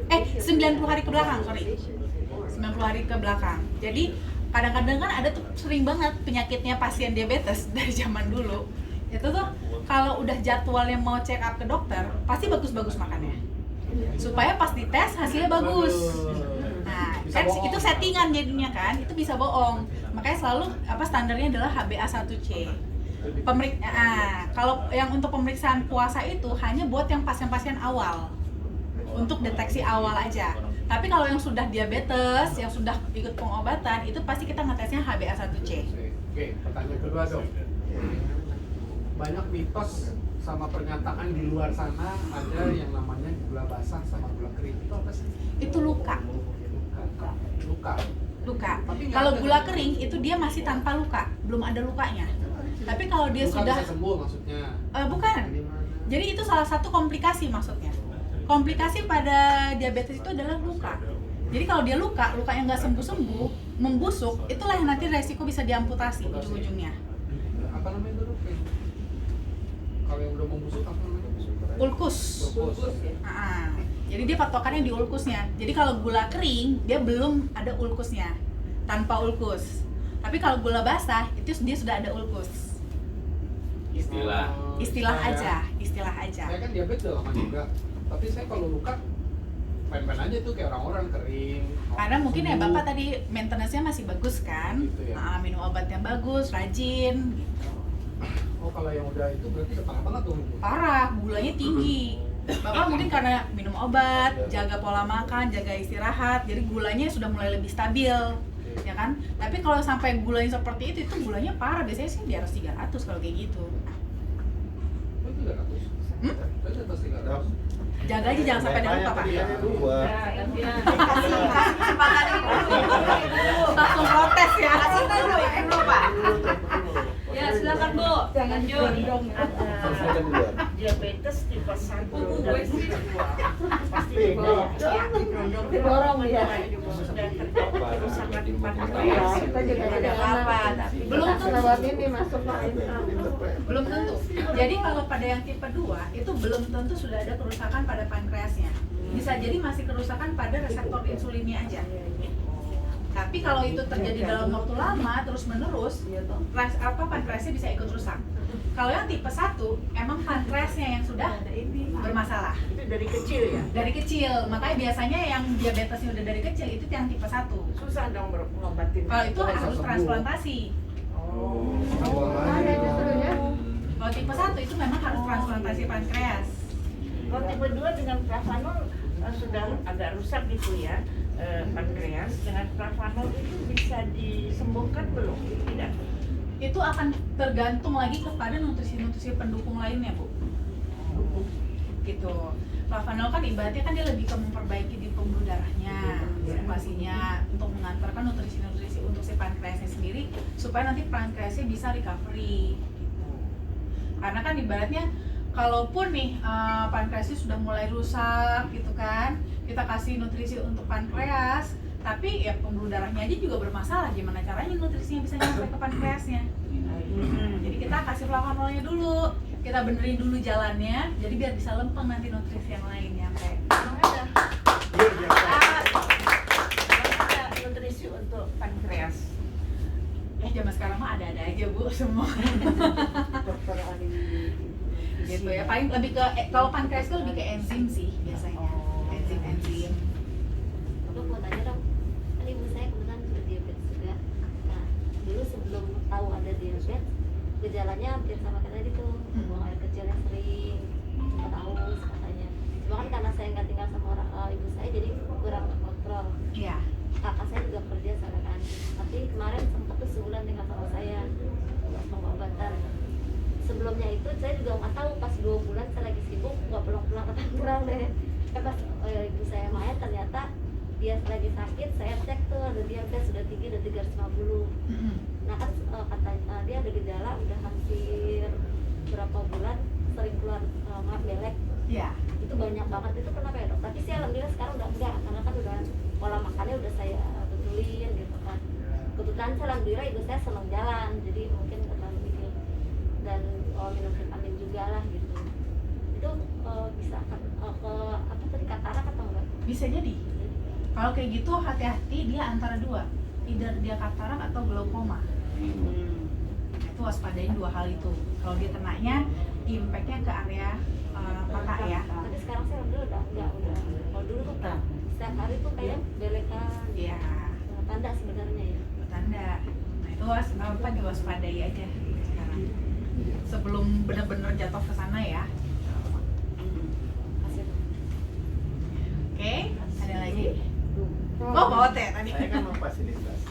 90 hari ke belakang, sorry. 90 hari ke belakang. Jadi kadang-kadang kan ada tuh sering banget penyakitnya pasien diabetes dari zaman dulu. Itu tuh kalau udah jadwalnya mau check up ke dokter, pasti bagus-bagus makannya. Supaya pas dites hasilnya bagus. Nah, Bisa kan bohong. itu settingan jadinya kan, itu bisa bohong. Makanya selalu standarnya adalah HbA1c. Kalau yang untuk pemeriksaan puasa itu hanya buat yang pasien-pasien awal, untuk deteksi awal aja. Tapi kalau yang sudah diabetes, yang sudah ikut pengobatan, itu pasti kita ngetesnya HbA1c. Oke, pertanyaan kedua dok. Banyak mitos sama pernyataan di luar sana ada yang namanya gula basah sama gula kering. Itu apa sih? Itu luka. Luka. Tapi nggak Kalau ada gula luka. kering itu dia masih tanpa luka, belum ada lukanya. Tapi kalau dia Luka sudah bisa sembuh maksudnya. bukan. Jadi itu salah satu komplikasi maksudnya. Komplikasi pada diabetes itu adalah luka. Jadi kalau dia luka, lukanya nggak sembuh-sembuh, membusuk, itulah yang nanti resiko bisa diamputasi ujung-ujungnya. Apa namanya itu dok? Kalau yang udah membusuk apa namanya? Ulkus. Ulkus. Jadi dia patokannya di ulkusnya. Jadi kalau gula kering, dia belum ada ulkusnya, tanpa ulkus. Tapi kalau gula basah, itu dia sudah ada ulkus. Istilah. Istilah Saya- aja. Saya kan diabetes udah lama juga. Tapi saya kalau luka pen-pen aja tuh kayak orang-orang kering. Karena mungkin ya sembuh. Bapak tadi maintenance-nya masih bagus kan, Gitu ya. minum obatnya bagus, rajin, gitu. Oh kalau yang udah itu berarti udah parah banget tuh. Parah, gulanya tinggi. Bapak mungkin karena minum obat, jaga pola makan, jaga istirahat, jadi gulanya sudah mulai lebih stabil, ya kan? Tapi kalau sampai gulanya seperti itu gulanya parah, biasanya sih di atas 300 kalau kayak gitu. Oh 300? Saya di atas 300. Jaga aja jangan sampai ada luka, Pak. Dua. Kasih kesempatan langsung protes ya. Kasih dulu, Pak. Ya, silakan Bu. Lanjut. Selesaikan duluan. Diabetes tipe 1 Gue dan sih. pasti beda ya. Dorong ya. Sudah terjadi kerusakan pankreas. Iya, kita juga tidak apa-apa, tapi Belum kita tuh. lewat ini masuk Pak. Belum tentu. Jadi kalau pada yang tipe 2 itu belum tentu sudah ada kerusakan pada pankreasnya. Bisa jadi masih kerusakan pada reseptor insulinnya aja. Tapi kalau itu terjadi dalam waktu lama terus menerus, pankreasnya bisa ikut rusak. Kalau yang tipe 1 emang pankreasnya yang sudah bermasalah Itu dari kecil ya. dari kecil. Makanya biasanya yang diabetesnya udah dari kecil itu yang tipe 1. Susah dong ngobatin. Kalau itu harus transplantasi. Oh. Kalau tipe 1 itu memang harus transplantasi pankreas. Kalau tipe 2 dengan Pravanol sudah agak rusak gitu ya. Pankreas dengan Pravanol itu bisa disembuhkan belum? Tidak. Itu akan tergantung lagi kepada nutrisi-nutrisi pendukung lainnya, Bu. Gitu. Pravanol kan ibaratnya kan dia lebih ke memperbaiki di pembuluh darahnya, sirkulasinya, untuk mengantarkan nutrisi-nutrisi untuk si pankreasnya sendiri supaya nanti pankreasnya bisa recovery gitu. Karena kan ibaratnya kalaupun nih pankreasnya sudah mulai rusak gitu kan, kita kasih nutrisi untuk pankreas, tapi ya pembuluh darahnya aja juga bermasalah, gimana caranya nutrisinya bisa nyampe ke pankreasnya. Jadi kita kasih flavanolnya dulu, kita benerin dulu jalannya, jadi biar bisa lempeng nanti nutrisi yang lain nyampe. Ada nutrisi untuk pankreas. Zaman sekarang mah ada-ada aja Bu, semua. Dokter ahli Gitu ya, paling lebih ke kalau pankreas itu lebih ke enzim sih biasanya. Enzim. Aku mau tanya dong, kan ibu saya kebetulan berdiabetes juga. Nah, dulu sebelum tahu ada diabetes, gejalanya hampir sama kayak tadi tuh, buang air kecil yang sering, cepat haus katanya. Cuma kan karena saya nggak tinggal sama ibu saya, jadi kurang terkontrol. Iya. Kakak saya juga kerja sana kan, tapi kemarin sempat tuh sebulan tinggal sama saya untuk pengobatan. Sebelumnya itu saya juga nggak tahu, pas 2 bulan saya lagi sibuk nggak pulang-pulang ke Tangerang deh. Pas ibu saya main ternyata dia lagi sakit, saya cek tuh ada diabetes sudah tinggi, udah 350. Nah kan katanya dia ada gejala udah hampir berapa bulan sering keluar maaf belek. Iya. Itu banyak banget, itu kenapa ya dok? Tapi sih alhamdulillah sekarang udah enggak, karena kan udah pola makannya udah saya betulin gitu kan. kebetulan saya alhamdulillah ibu saya senang jalan, jadi mungkin terlalu ini dan minum vitamin juga lah gitu. Itu bisa ke apa tadi katarak atau enggak? Bisa jadi. Kalau kayak gitu hati-hati, dia antara dua, either dia katarak atau glaukoma. Itu waspadain dua hal itu. Kalau dia kenanya impactnya ke area mata ya. Tapi sekarang saya alhamdulillah udah enggak, udah kalau dulu tuh setiap hari tuh kayak belekan. Iya. Tanda sebenarnya ya. Tanda. Nah itu diwaspadai aja sekarang. Sebelum benar-benar jatuh ke sana ya. Oke, ada lagi? Oh, bawa teh tadi. Saya kan memfasilitasi.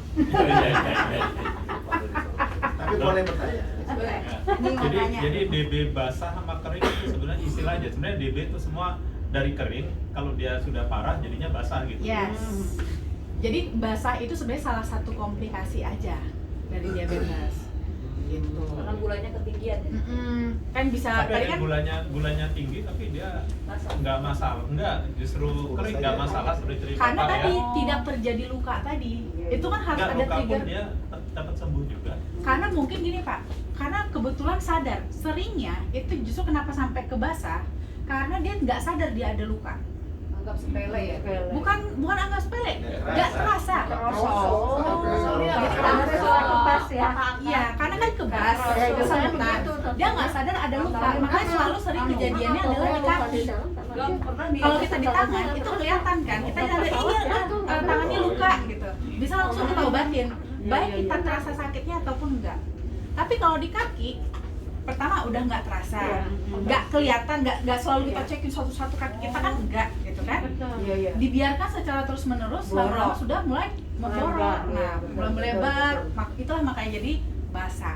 Tapi boleh bertanya. Boleh. Ini mau tanya. Jadi DB basah sama kering itu sebenarnya istilah aja. Sebenarnya DB itu semua dari kering, kalau dia sudah parah jadinya basah gitu. Yes. Jadi basah itu sebenarnya salah satu komplikasi aja dari diabetes. Gitu. Karena gulanya ketinggian ya. Kan bisa Tapi tadi ada kan gulanya tinggi tapi dia Basah. nggak masalah, enggak, justru kering nggak masalah seperti cerita karena Pak tadi ya. tidak terjadi luka tadi. Itu kan harus Nggak, ada luka pun trigger. dia dapat sembuh juga. Karena mungkin gini Pak, karena kebetulan sadar, seringnya itu justru kenapa sampai ke basah, karena dia nggak sadar dia ada luka. Anggap sepele ya. Bukan anggap sepele, nggak terasa. Iya, karena kan kebas, kesemutan. Dia nggak sadar ada luka, makanya selalu sering kejadiannya adalah di kaki. Gak pernah nih. Kalau kita di tangan itu kelihatan kan, kita ada tangannya luka gitu, bisa langsung kita obatin, baik kita terasa sakitnya ataupun enggak. Tapi kalau di kaki, pertama udah nggak terasa, nggak kelihatan, nggak selalu kita cekin satu-satu kaki kita kan enggak gitu kan. Dibiarkan secara terus menerus, lama-lama sudah mulai memborok, nah mulai melebar, itulah makanya jadi basah.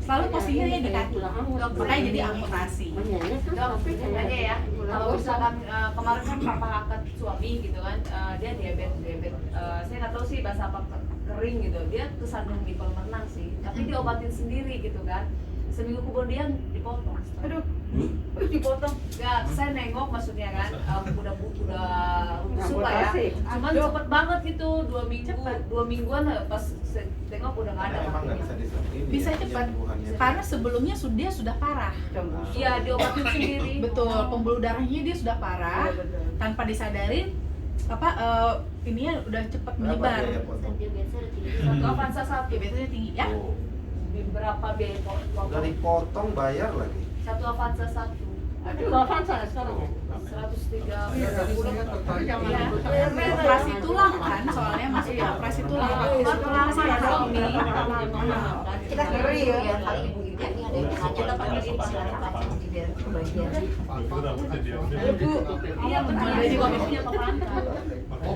Selalu posisinya di kaki, makanya jadi amputasi. Dok, aja ya. Kalau misalkan kemarin kan papa angkat suami gitu kan, dia diabetes. Saya nggak tahu sih basah apa kering gitu. Dia kesandung di kolam renang sih, tapi diobatin sendiri gitu kan. Seminggu kemudian dipotong. Aduh, dipotong. Ya, saya nengok maksudnya kan, udah busuk lah ya. Cuman cepet banget gitu, 2 mingguan pas saya tengok udah nggak ada. Emang nggak bisa diserapin. Bisa cepat, karena sebelumnya dia sudah parah. Iya, diobatin sendiri. Betul, pembuluh darahnya dia sudah parah, tanpa disadarin ininya udah cepat menyebar. Dia biasa udah tinggi. Satu Avanza satu. Diabetesnya tinggi ya. Berapa biaya Udah dipotong bayar lagi. Satu Avanza satu. Aduh, Avanza sekarang. 103. Iya, tadi saya tertarik sama Ya, itu. operasi tulang kan, soalnya masuknya operasi tulang. Tulang masih ada ini. Kita ngeri ya, kali ibu-ibu ini ada yang nanya tentang ini, silahkan baca di biar kebagian. Itu rambutnya dia. Iya benar, dia juga punya Avanza.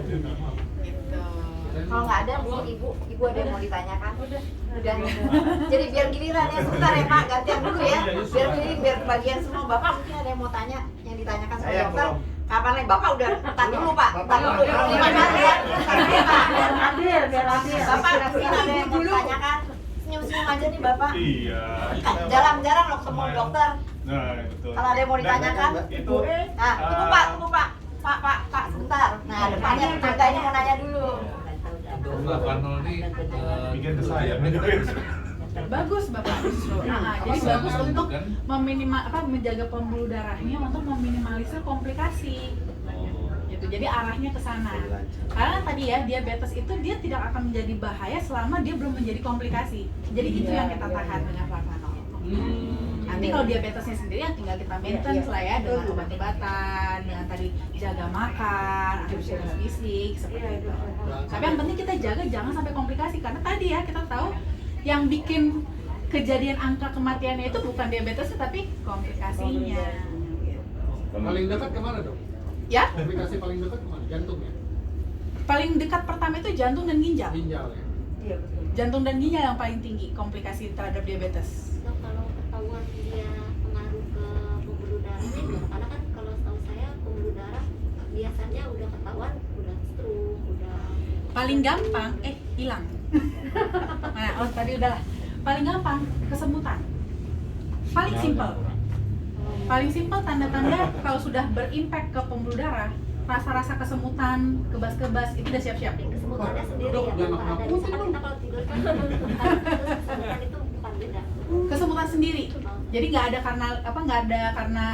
Gitu. Kalau nggak ada, mungkin ibu ada yang mau ditanyakan. Udah. Jadi biar giliran ya, sebentar ya Pak, gantian dulu ya. Biar kebagian semua. Bapak mungkin ada yang mau tanya, yang ditanyakan sama Saya dokter. belum. Kapan lagi? Bapak udah, tar dulu Pak, tar dulu. 5 hari ya. Biar adil. Bapak, ini ada yang mau ditanyakan. Senyum-senyum aja nih Bapak. Iya. Jarang-jarang loh ketemu dokter. Nah, betul. Kalau ada yang mau ditanyakan, Itu nah, tunggu Pak. Pak, sebentar. Nah, depannya tetangga ini mau nanya dulu. Flavanol ini bikin ke saya. Bagus Bapak justru. Jadi bagus untuk menjaga pembuluh darahnya untuk meminimalisir komplikasi. Gitu. Jadi arahnya ke sana. Karena tadi ya diabetes itu dia tidak akan menjadi bahaya selama dia belum menjadi komplikasi. Jadi itu yang kita tahan dengan flavanol. Nanti kalau diabetesnya sendiri yang tinggal kita maintenance lah ya dengan obat-obatan, dengan tadi jaga makan, aktivitas fisik seperti itu. Tapi yang penting kita jaga jangan sampai komplikasi karena tadi ya kita tahu yang bikin kejadian angka kematiannya itu bukan diabetesnya tapi komplikasinya. Paling dekat kemana dok? Ya, Komplikasi paling dekat kemana? Jantung ya? paling dekat pertama itu jantung dan ginjal. Ginjal ya? Iya betul. Jantung dan ginjal yang paling tinggi komplikasi terhadap diabetes. Dok, kalau ketahuan dia pengaruh ke pembuluh darahnya, karena kan kalau setahu saya pembuluh darah biasanya udah ketahuan udah stroke, udah Paling gampang hilang. Nah, tadi udahlah. Paling gampang kesemutan. Paling simpel. Paling simpel tanda-tanda kalau sudah berimpact ke pembuluh darah, rasa-rasa kesemutan, kebas-kebas itu udah siap-siap. sebutannya sendiri Dok, ya, jangan Pak. Ada ngakutin misalkan dong. kita kalau tidur kan sebutan itu bukan beda. Kesemutan sendiri. Jadi nggak ada karena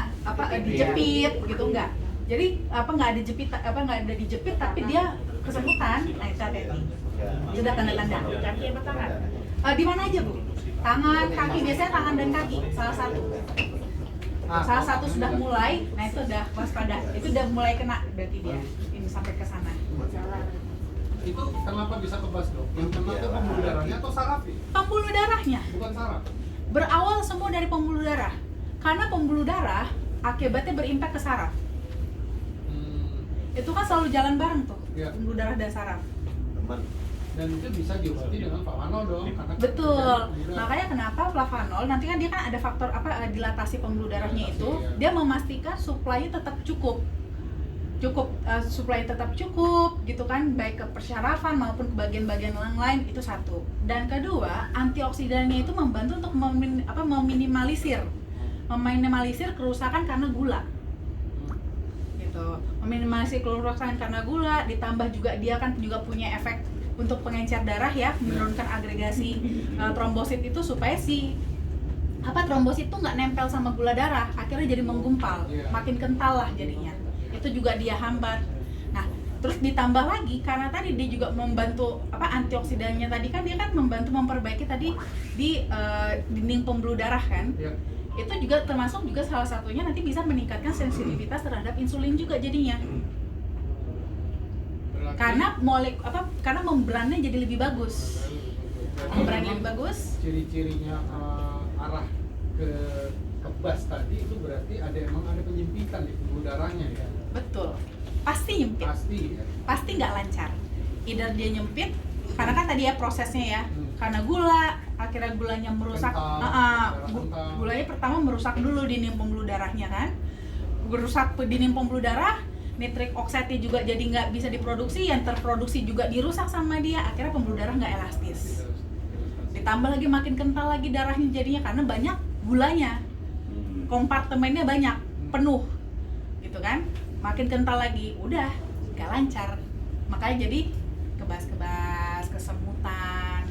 dijepit gitu nggak. Jadi nggak ada dijepit tapi dia kesemutan. Nah itu hati-hati. Sudah tanda-tanda. Kaki apa tangan? Di mana aja Bu? Tangan, kaki, biasanya tangan dan kaki salah satu. Salah satu sudah mulai, nah itu udah waspada. Itu udah mulai kena berarti dia ini sampai ke sana. Itu kenapa bisa kebas dok? Yang kena itu pembuluh darahnya atau saraf ya? Pembuluh darahnya Bukan saraf. berawal semua dari pembuluh darah. Karena pembuluh darah akibatnya berimpak ke saraf. Itu kan selalu jalan bareng tuh, Iya. pembuluh darah dan saraf. Teman. Dan itu bisa diobati dengan flavanol dong. Karena Betul. pembuluh darah. Makanya kenapa flavanol nanti kan dia kan ada faktor dilatasi pembuluh darahnya itu, dia memastikan suplainya tetap cukup. Suplai tetap cukup gitu kan, baik ke persyarafan maupun ke bagian-bagian yang lain, itu satu. Dan kedua, antioksidannya itu membantu untuk meminimalisir kerusakan karena gula. Gitu. Meminimalisir kerusakan karena gula, ditambah juga dia kan juga punya efek untuk pengencer darah ya, menurunkan agregasi trombosit itu supaya trombosit itu nggak nempel sama gula darah, akhirnya jadi menggumpal, makin kental lah jadinya. Itu juga dia hambat. Nah, terus ditambah lagi karena tadi dia juga membantu antioksidannya tadi kan dia kan membantu memperbaiki tadi di dinding pembuluh darah kan. Iya. Itu juga termasuk juga salah satunya nanti bisa meningkatkan sensitivitas terhadap insulin juga jadinya. Berarti Karena membrannya jadi lebih bagus. Membrannya lebih bagus. ciri-cirinya arah ke kebas tadi itu berarti emang ada penyempitan di pembuluh darahnya ya. Betul. Pasti nyempit. Pasti ya. Pasti nggak lancar. Either dia nyempit karena kan tadi ya prosesnya ya, karena gula, akhirnya gulanya merusak. Gulanya pertama merusak dulu dinding pembuluh darahnya kan, merusak dinding pembuluh darah, nitrik oksidnya juga jadi nggak bisa diproduksi, yang terproduksi juga dirusak sama dia, akhirnya pembuluh darah nggak elastis. Ditambah lagi makin kental lagi darahnya jadinya karena banyak gulanya, kompartemennya banyak, penuh, gitu kan, makin kental lagi, udah nggak lancar, makanya jadi kebas-kebas, kesemutan,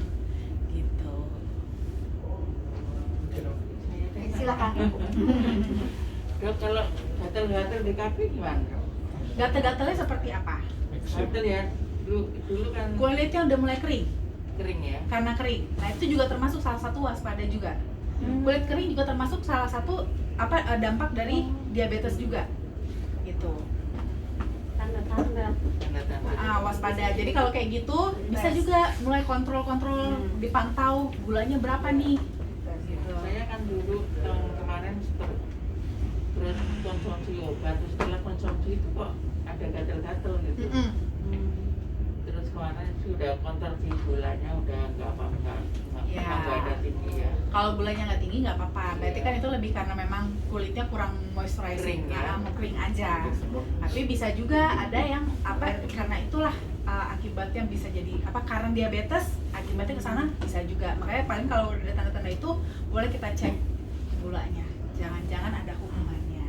gitu. Silakan. Dok, kalau gatal-gatal di kaki gimana? Gatal-gatalnya seperti apa? Gatal ya, dulu kan Kulitnya udah mulai kering, kering ya. karena kering. Nah itu juga termasuk salah satu waspada juga. Kulit kering juga termasuk salah satu dampak dari diabetes juga, gitu. Tanda-tanda. Tanda-tanda. Waspada. Jadi kalau kayak gitu bisa juga mulai kontrol dipantau gulanya berapa nih. Gitu. Saya kan dulu tahun kemarin terus konsumsi obat, terus setelah konsumsi itu kok ada gatal-gatal gitu. Terus kemarin sudah kontrol gulanya udah nggak apa-apa, Ya. nggak ada tinggi ya. Kalau gulanya nggak tinggi nggak apa-apa. Berarti kan itu lebih karena memang kulitnya kurang moisturizing, Kering, ya. mau kering aja. Tapi bisa juga ada yang karena itulah akibatnya bisa jadi karena diabetes akibatnya ke sana bisa juga. Makanya paling kalau ada tanda-tanda itu boleh kita cek gulanya. Jangan-jangan ada hubungannya.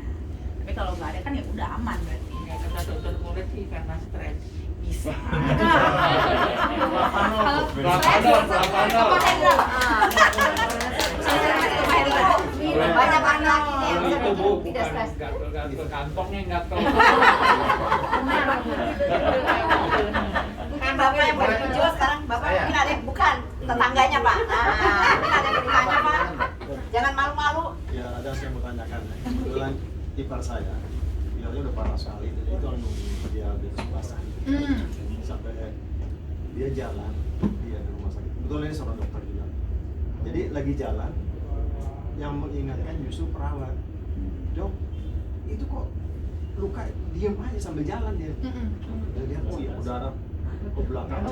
Tapi kalau nggak ada kan ya udah aman berarti. Ya, kata dokter kulit sih karena stres. Bisa. Banyak laki-laki yang tidak stres. Gatel kantongnya gatel. Mungkin bapak yang paling menjual sekarang, bapak mungkin ada yang bukan tetangganya pak. Mungkin ada yang ditanya pak. Jangan malu-malu. Ya ada yang mau tanyakan. Kebetulan ipar saya, dia udah parah sekali. Jadi itu dia diabetes basah. Sampai dia jalan, dia di rumah sakit. Kebetulan ini seorang dokter juga. Jadi lagi jalan, yang mengingatkan justru perawat. Dok, itu kok luka diem aja sambil jalan dia. Dia lihat oh ya udara ke belakang.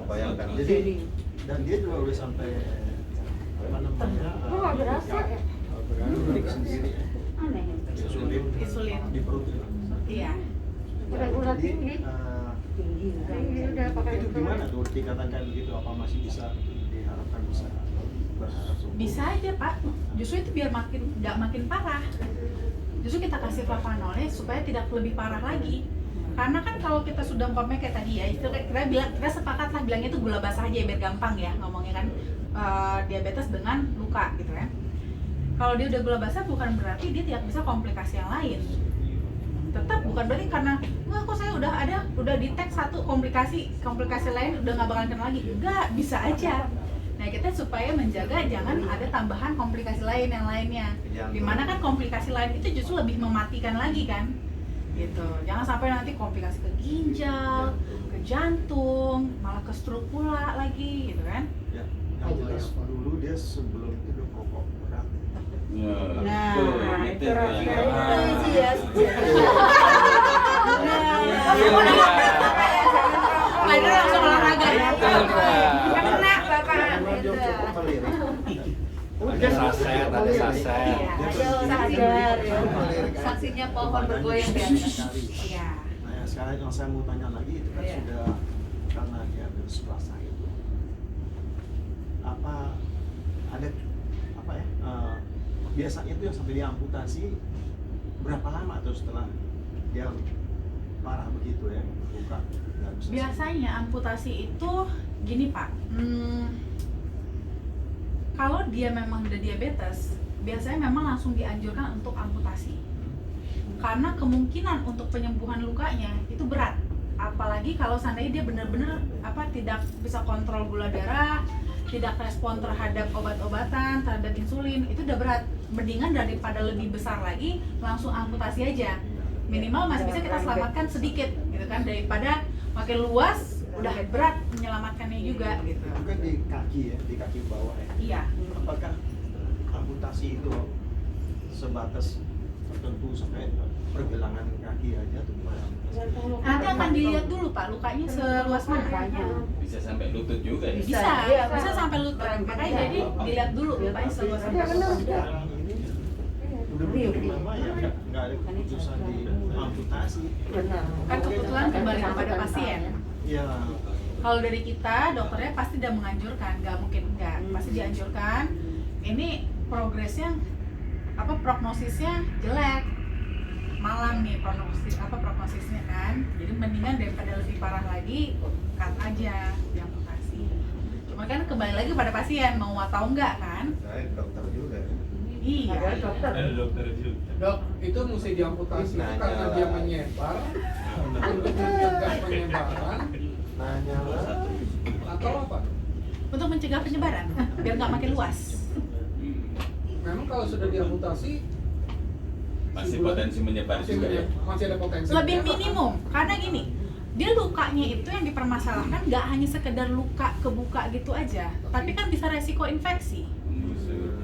Bayangkan. Jadi dan dia juga udah sampai Nggak berasa ya? Berat sendiri. Aneh. Insulin. Di perut. Iya. Udah Jadi, tinggi. Tinggi udah pakai itu gimana tuh tingkatan kayak begitu? Apa masih bisa diharapkan bisa berharap? Bisa aja pak. Justru itu biar nggak makin parah. Justru kita kasih flavanolnya supaya tidak lebih parah lagi. Karena kan kalau kita sudah umpamanya kayak tadi ya, kita sepakat lah bilangnya itu gula basah aja biar gampang ya ngomongnya kan, diabetes dengan luka gitu kan. Kalau dia udah gula basah bukan berarti dia tidak bisa komplikasi yang lain. Tetap bukan berarti karena wah kok saya udah detect satu komplikasi lain udah nggak bakalan kena lagi. Enggak, bisa aja. Nah kita supaya menjaga jangan ada tambahan komplikasi lain yang lainnya. Dimana kan komplikasi lain itu justru lebih mematikan lagi kan. Gitu. Jangan sampai nanti komplikasi ke ginjal, ke jantung, malah ke stroke pula lagi gitu kan. Ya, yang jelas dulu dia sebelum itu udah perokok berat. Nah, itu Lagi langsung olahraga ya. Kena bapak. Ada saset. Saksinya pohon bergoyang di atas. Iya. Nah, ya, sekarang yang saya mau tanya lagi itu kan sudah karena dia bersebelah itu biasanya itu yang sampai diamputasi berapa lama tuh setelah dia parah begitu ya luka nggak bisa Biasanya amputasi itu gini Pak, kalau dia memang udah diabetes, biasanya memang langsung dianjurkan untuk amputasi. Karena kemungkinan untuk penyembuhan lukanya itu berat. Apalagi kalau seandainya dia benar-benar tidak bisa kontrol gula darah, tidak respon terhadap obat-obatan, terhadap insulin, itu udah berat. Mendingan daripada lebih besar lagi, langsung amputasi aja. Minimal masih bisa kita selamatkan sedikit, gitu kan, daripada makin luas, udah berat menyelamatkannya juga, gitu. itu kan di kaki ya, di kaki bawah ya. Iya. Apakah amputasi itu sebatas tertentu sampai pergelangan kaki aja tuh gimana? Nanti akan dilihat dulu Pak, lukanya seluas mana. Bisa sampai lutut juga ya? Bisa sampai lutut. Makanya jadi dilihat dulu lukanya seluas mana. Sekarang ini udah begitu lama ya nggak ada keputusan di amputasi. Kan kebetulan kembali kepada pasien. Ya. Kalau dari kita, dokternya pasti udah menganjurkan, nggak mungkin enggak, pasti dianjurkan. Ini progresnya, prognosisnya jelek, malam nih prognosisnya kan. Jadi mendingan daripada lebih parah lagi, cut aja diamputasi. Cuma kan kembali lagi pada pasien mau atau enggak kan? Saya dokter juga. Iya. dokter juga. Dok, itu mesti diamputasi itu Nanya karena lah. dia menyebar untuk mencegah penyebaran Nanya lah. atau apa? Untuk mencegah penyebaran, biar nggak makin luas. Memang kalau sudah diamputasi Masih potensi menyebar juga ya? Masih ada potensi. Lebih menyebar, kan? minimum, karena gini, dia lukanya itu yang dipermasalahkan nggak hanya sekedar luka kebuka gitu aja, tapi kan bisa resiko infeksi.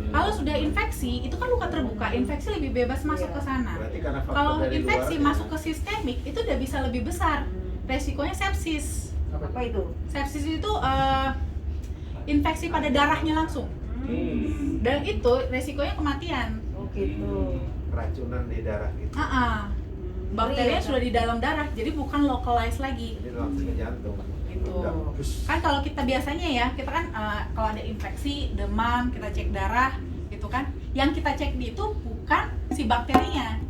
Kalau sudah infeksi, itu kan luka terbuka, infeksi lebih bebas masuk ke sana. Berarti karena faktor Kalau dari infeksi luarnya. masuk ke sistemik, itu udah bisa lebih besar. Resikonya sepsis. Apa itu? Sepsis itu infeksi pada darahnya langsung. Dan itu resikonya kematian. Oh gitu. Keracunan di darah gitu. Bakterinya sudah di dalam darah, jadi bukan localized lagi. Jadi langsung ke jantung. Gitu. Udah, bus. Kan kalau kita biasanya ya, kita kan kalau ada infeksi, demam, kita cek darah gitu kan. Yang kita cek itu bukan si bakterinya.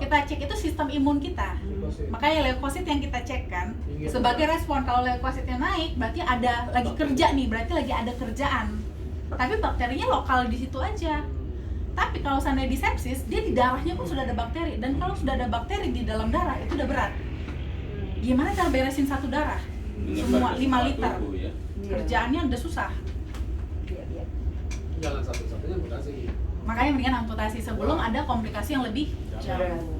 Kita cek itu sistem imun kita. Makanya leukosit yang kita cek kan sebagai respon. Kalau leukositnya naik berarti ada lagi kerja nih, berarti lagi ada kerjaan. Tapi bakterinya lokal di situ aja. Tapi kalau seandainya di sepsis, dia di darahnya pun sudah ada bakteri, dan kalau sudah ada bakteri di dalam darah itu udah berat. Gimana cara beresin satu darah? Semua 5 liter. Ya? Kerjaannya udah susah. Jalan satu-satunya amputasi. Makanya mendingan amputasi sebelum ada komplikasi yang lebih jauh.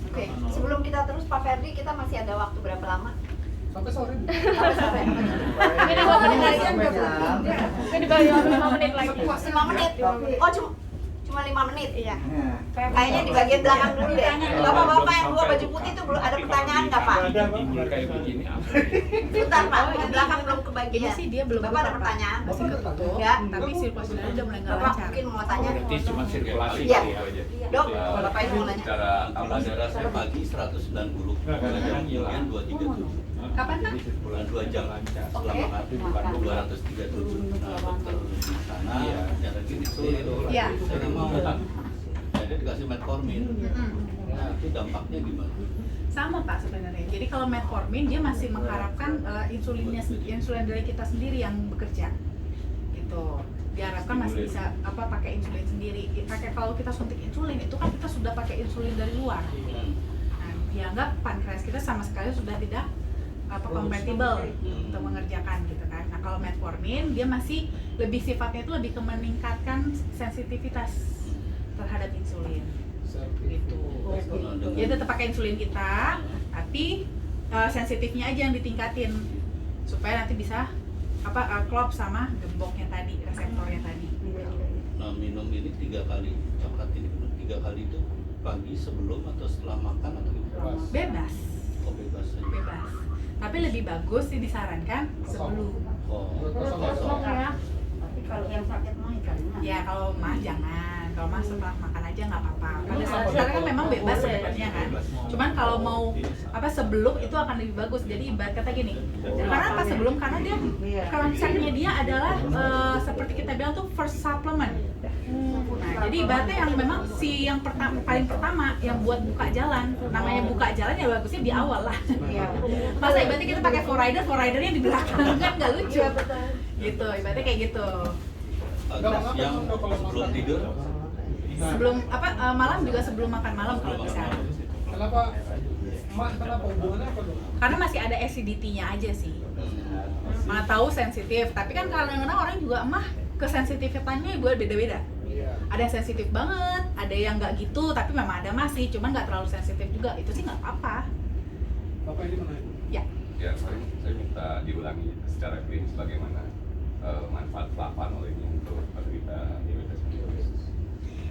Oke, sebelum kita terus Pak Ferdi, kita masih ada waktu berapa lama? Sampai sore. Sampai sore. Ini 5 menit lagi kan udah dibayar 5 menit lagi. 5 menit. Oh, cuma 5 menit. Iya. Kayaknya di bagian belakang dulu deh. Bapak-bapak yang dua baju putih itu belum ada pertanyaan nggak Pak? Kayak begini apa? Bentar Pak, di belakang belum kebagian. Ini sih dia belum Bapak ada buka, Pak. pertanyaan? Masih ketutup, Ya. tapi sirkulasinya udah mulai nggak Bapak lancar. mungkin mau tanya. Berarti cuma sirkulasi Iya. kali ya aja. Dok, Ya, Bapak yang mau nanya. Secara gula darah saya pagi 190, kemudian 237. Kapan Pak? Bulan 2 jam selama hari bukan 237. Nah, dokter di sana nyata gini Iya. saya mau jadi dikasih metformin. Nah, itu dampaknya gimana? Sama Pak sebenarnya. Jadi kalau metformin dia masih mengharapkan insulin dari kita sendiri yang bekerja. Gitu. Diharapkan masih bisa pakai insulin sendiri. Kalau kita suntik insulin itu kan kita sudah pakai insulin dari luar. Nah, dianggap pankreas kita sama sekali sudah tidak compatible untuk mengerjakan gitu kan. Nah, kalau metformin dia masih lebih sifatnya itu lebih ke meningkatkan sensitivitas terhadap insulin. Gitu. Dia tetap pakai insulin kita, tapi sensitifnya aja yang ditingkatin supaya nanti bisa klop sama gemboknya tadi, reseptornya tadi. Nah, minum ini 3 kali, coklat ini 3 kali itu pagi sebelum atau setelah makan atau gimana? Bebas. Oh, bebas saja. Bebas. Tapi lebih bagus sih disarankan sebelum. Oh, Kosong ya. Tapi kalau yang sakit mah jangan. Ya kalau mah jangan. Kalau mah setelah makan aja nggak apa-apa. Pada saat sekarang kan memang bebas sebenarnya kan. Cuman kalau mau sebelum itu akan lebih bagus. Jadi ibarat kata gini. Karena apa sebelum? Karena dia konsepnya dia adalah seperti kita bilang tuh first supplement. Nah, jadi ibaratnya yang memang yang paling pertama yang buat buka jalan. Namanya buka jalan ya bagusnya di awal lah. Masa ibaratnya kita pakai forridernya di belakang kan nggak lucu. Gitu, ibaratnya kayak gitu. Agak siang sebelum tidur. Sebelum malam juga sebelum makan malam kalau bisa. Kenapa hubungannya apa dong? Karena masih ada acidity-nya aja sih. Mana tahu sensitif, tapi kan kadang-kadang orang juga ke sensitivitasnya gue beda-beda. Ada yang sensitif banget, ada yang nggak gitu, tapi memang ada masih, cuman nggak terlalu sensitif juga. Itu sih nggak apa-apa. Bapak ini mana itu? Ya. Ya, saya minta diulangi secara klinis bagaimana manfaat flavanol ini untuk penderita diabetes mellitus.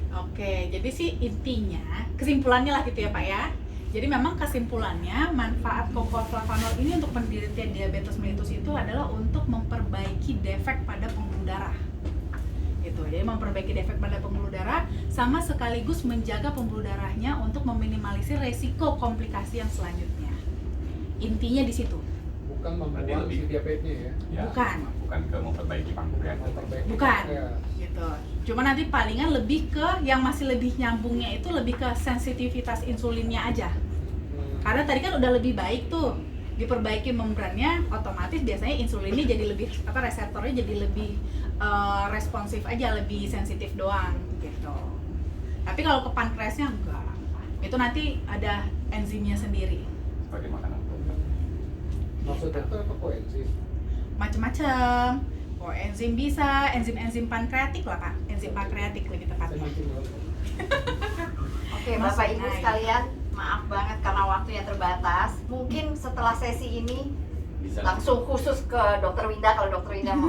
Oke, jadi sih intinya, kesimpulannya lah gitu ya Pak ya. Jadi memang kesimpulannya manfaat cocoa flavanol ini untuk penderita diabetes mellitus itu adalah untuk memperbaiki defek pada pembuluh darah. Gitu. Jadi memperbaiki defek pada pembuluh darah sama sekaligus menjaga pembuluh darahnya untuk meminimalisir resiko komplikasi yang selanjutnya. Intinya di situ. Bukan membuang si diabetesnya ya? Bukan. Bukan ke memperbaiki pankreas. Bukan. Gitu. Cuma nanti palingan lebih ke yang masih lebih nyambungnya itu lebih ke sensitivitas insulinnya aja. Karena tadi kan udah lebih baik tuh diperbaiki membrannya, otomatis biasanya insulinnya jadi lebih reseptornya jadi lebih responsif aja, lebih sensitif doang gitu. Tapi kalau ke pankreasnya enggak. Itu nanti ada enzimnya sendiri. Sebagai makanan. Maksudnya itu apa koenzim? Macem-macem. Koenzim bisa, enzim pankreatik lah Pak. Enzim pankreatik lebih tepatnya. Oke, Bapak Ibu sekalian, maaf banget karena waktunya terbatas. Mungkin setelah sesi ini langsung khusus ke Dokter Winda kalau Dokter Winda mau